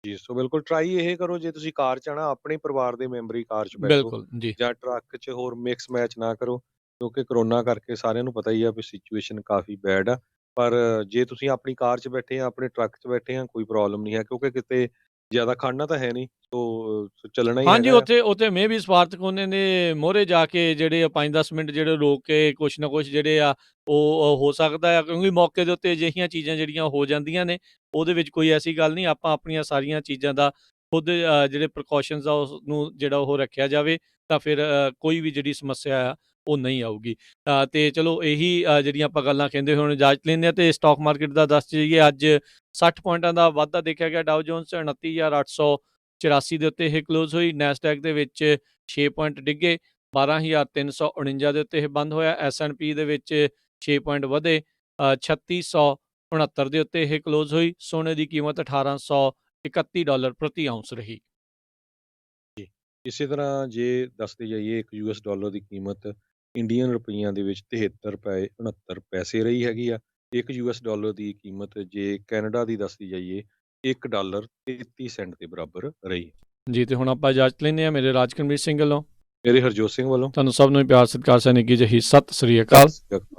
ਜੀ, ਸੋ ਬਿਲਕੁਲ ਟਰਾਈ ਇਹ ਕਰੋ, ਜੇ ਤੁਸੀਂ ਕਾਰ 'ਚ ਆਉਣਾ ਆਪਣੇ ਪਰਿਵਾਰ ਦੇ ਮੈਂਬਰ ਹੀ ਕਾਰ 'ਚ ਬੈਠੋ ਬਿਲਕੁਲ ਜੀ। ਜਾਂ ਟਰੱਕ 'ਚ, ਹੋਰ ਮਿਕਸ ਮੈਚ ਨਾ ਕਰੋ, ਕਿਉਂਕਿ ਕਰੋਨਾ ਕਰਕੇ ਸਾਰਿਆਂ ਨੂੰ ਪਤਾ ਹੀ ਆ ਵੀ ਸਿਚੁਏਸ਼ਨ ਕਾਫੀ ਬੈਡ ਆ। ਪਰ ਜੇ ਤੁਸੀਂ ਆਪਣੀ ਕਾਰ 'ਚ ਬੈਠੇ ਆ, ਆਪਣੇ ਟਰੱਕ 'ਚ ਬੈਠੇ ਆ, ਕੋਈ ਪ੍ਰੋਬਲਮ ਨਹੀਂ ਹੈ, ਕਿਉਂਕਿ ਕਿਤੇ ਜ਼ਿਆਦਾ ਖੜਨਾ ਤਾਂ ਹੈ ਨਹੀਂ, ਸੋ ਚੱਲਣਾ ਹੀ ਹਾਂਜੀ, ਹੈਗਾ ਆ। ਉੱਥੇ ਮੇ ਵੀ ਸਫਾਰਤਖਾਨੇ ਨੇ ਮੋਹਰੇ ਜਾ ਕੇ ਜਿਹੜੇ 5-10 ਮਿੰਟ ਜਿਹੜੇ ਰੋਕ ਕੇ ਕੁਛ ਨਾ ਕੁਛ ਜਿਹੜੇ ਆ ਉਹ ਹੋ ਸਕਦਾ ਆ, ਕਿਉਂਕਿ ਮੌਕੇ ਦੇ ਉੱਤੇ ਅਜਿਹੀਆਂ ਚੀਜ਼ਾਂ ਜਿਹੜੀਆਂ ਹੋ ਜਾਂਦੀਆਂ ਨੇ। ਉਹਦੇ ਵਿੱਚ ਕੋਈ ਐਸੀ ਗੱਲ ਨਹੀਂ, ਆਪਾਂ ਆਪਣੀਆਂ ਸਾਰੀਆਂ ਚੀਜ਼ਾਂ ਦਾ ਖੁਦ ਜਿਹੜੇ ਪ੍ਰੀਕਾਸ਼ਨਸ ਆ ਉਸ ਨੂੰ ਜਿਹੜਾ ਉਹ ਰੱਖਿਆ ਜਾਵੇ, ਤਾਂ ਫਿਰ ਕੋਈ ਵੀ ਜਿਹੜੀ ਸਮੱਸਿਆ ਆ ਉਹ ਨਹੀਂ ਆਊਗੀ। ਤੇ ਚਲੋ ਇਹੀ ਜਿਹੜੀਆਂ ਆਪਾਂ ਗੱਲਾਂ ਕਹਿੰਦੇ ਹੋਏ ਹੁਣ ਇਜਾਜ਼ਤ ਲੈਂਦੇ ਹਾਂ। ਤੇ ਸਟਾਕ ਮਾਰਕੀਟ ਦਾ ਦੱਸ ਜਾਈਏ, ਅੱਜ 60 ਪੁਆਇੰਟਾਂ ਦਾ ਵਾਧਾ ਦੇਖਿਆ ਗਿਆ। ਡਾਓ ਜੋਨਸ 29,884 ਦੇ ਉੱਤੇ ਇਹ ਕਲੋਜ਼ ਹੋਈ। ਨੈਸਡੈਕ ਦੇ ਵਿੱਚ 6 ਪੁਆਇੰਟ ਡਿੱਗੇ, 12,349 ਦੇ ਉੱਤੇ ਇਹ ਬੰਦ ਹੋਇਆ। S&P ਦੇ ਵਿੱਚ 6 ਪੁਆਇੰਟ ਵਧੇ, 3669 ਦੇ ਉੱਤੇ ਇਹ ਕਲੋਜ਼ ਹੋਈ। ਸੋਨੇ ਦੀ ਕੀਮਤ $1,831 ਪ੍ਰਤੀ ਆਉਂਸ ਰਹੀ। ਜੀ, ਇਸੇ ਤਰ੍ਹਾਂ ਜੇ ਦੱਸਦੇ ਜਾਈਏ, ਇੱਕ $1 ਦੀ ਕੀਮਤ ਇੰਡੀਅਨ ਰੁਪਈਆਂ ਦੇ ਵਿੱਚ 73 ਰੁਪਏ 69 ਪੈਸੇ ਰਹੀ ਹੈਗੀ ਆ। ਇੱਕ $1 ਦੀ ਕੀਮਤ ਜੇ ਕੈਨੇਡਾ ਦੀ ਦੱਸਦੀ ਜਾਈਏ, $1 33 ਸੈਂਟ ਦੇ ਬਰਾਬਰ ਰਹੀ। ਜੀ, ਤੇ ਹੁਣ ਆਪਾਂ ਇਜਾਜ਼ਤ ਲੈਂਦੇ ਹਾਂ। ਮੇਰੇ ਰਾਜਕਰਮਜੀਤ ਸਿੰਘ ਵੱਲੋਂ, ਮੇਰੇ ਹਰਜੋਤ ਸਿੰਘ ਵੱਲੋਂ ਤੁਹਾਨੂੰ ਸਭ ਨੂੰ ਪਿਆਰ ਸਤਿਕਾਰ ਸਨਿੱਘੀ ਜਿਹੀ ਸਤਿ ਸ੍ਰੀ ਅਕਾਲ।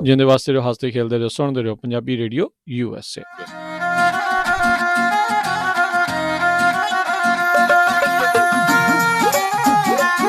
ਜਿੰਦੇ ਵਾਸਤੇ ਰਹੋ, ਹੱਸਦੇ ਖੇਲਦੇ ਰਹੋ, ਸੁਣਦੇ ਰਹੋ ਪੰਜਾਬੀ ਰੇਡੀਓ USA।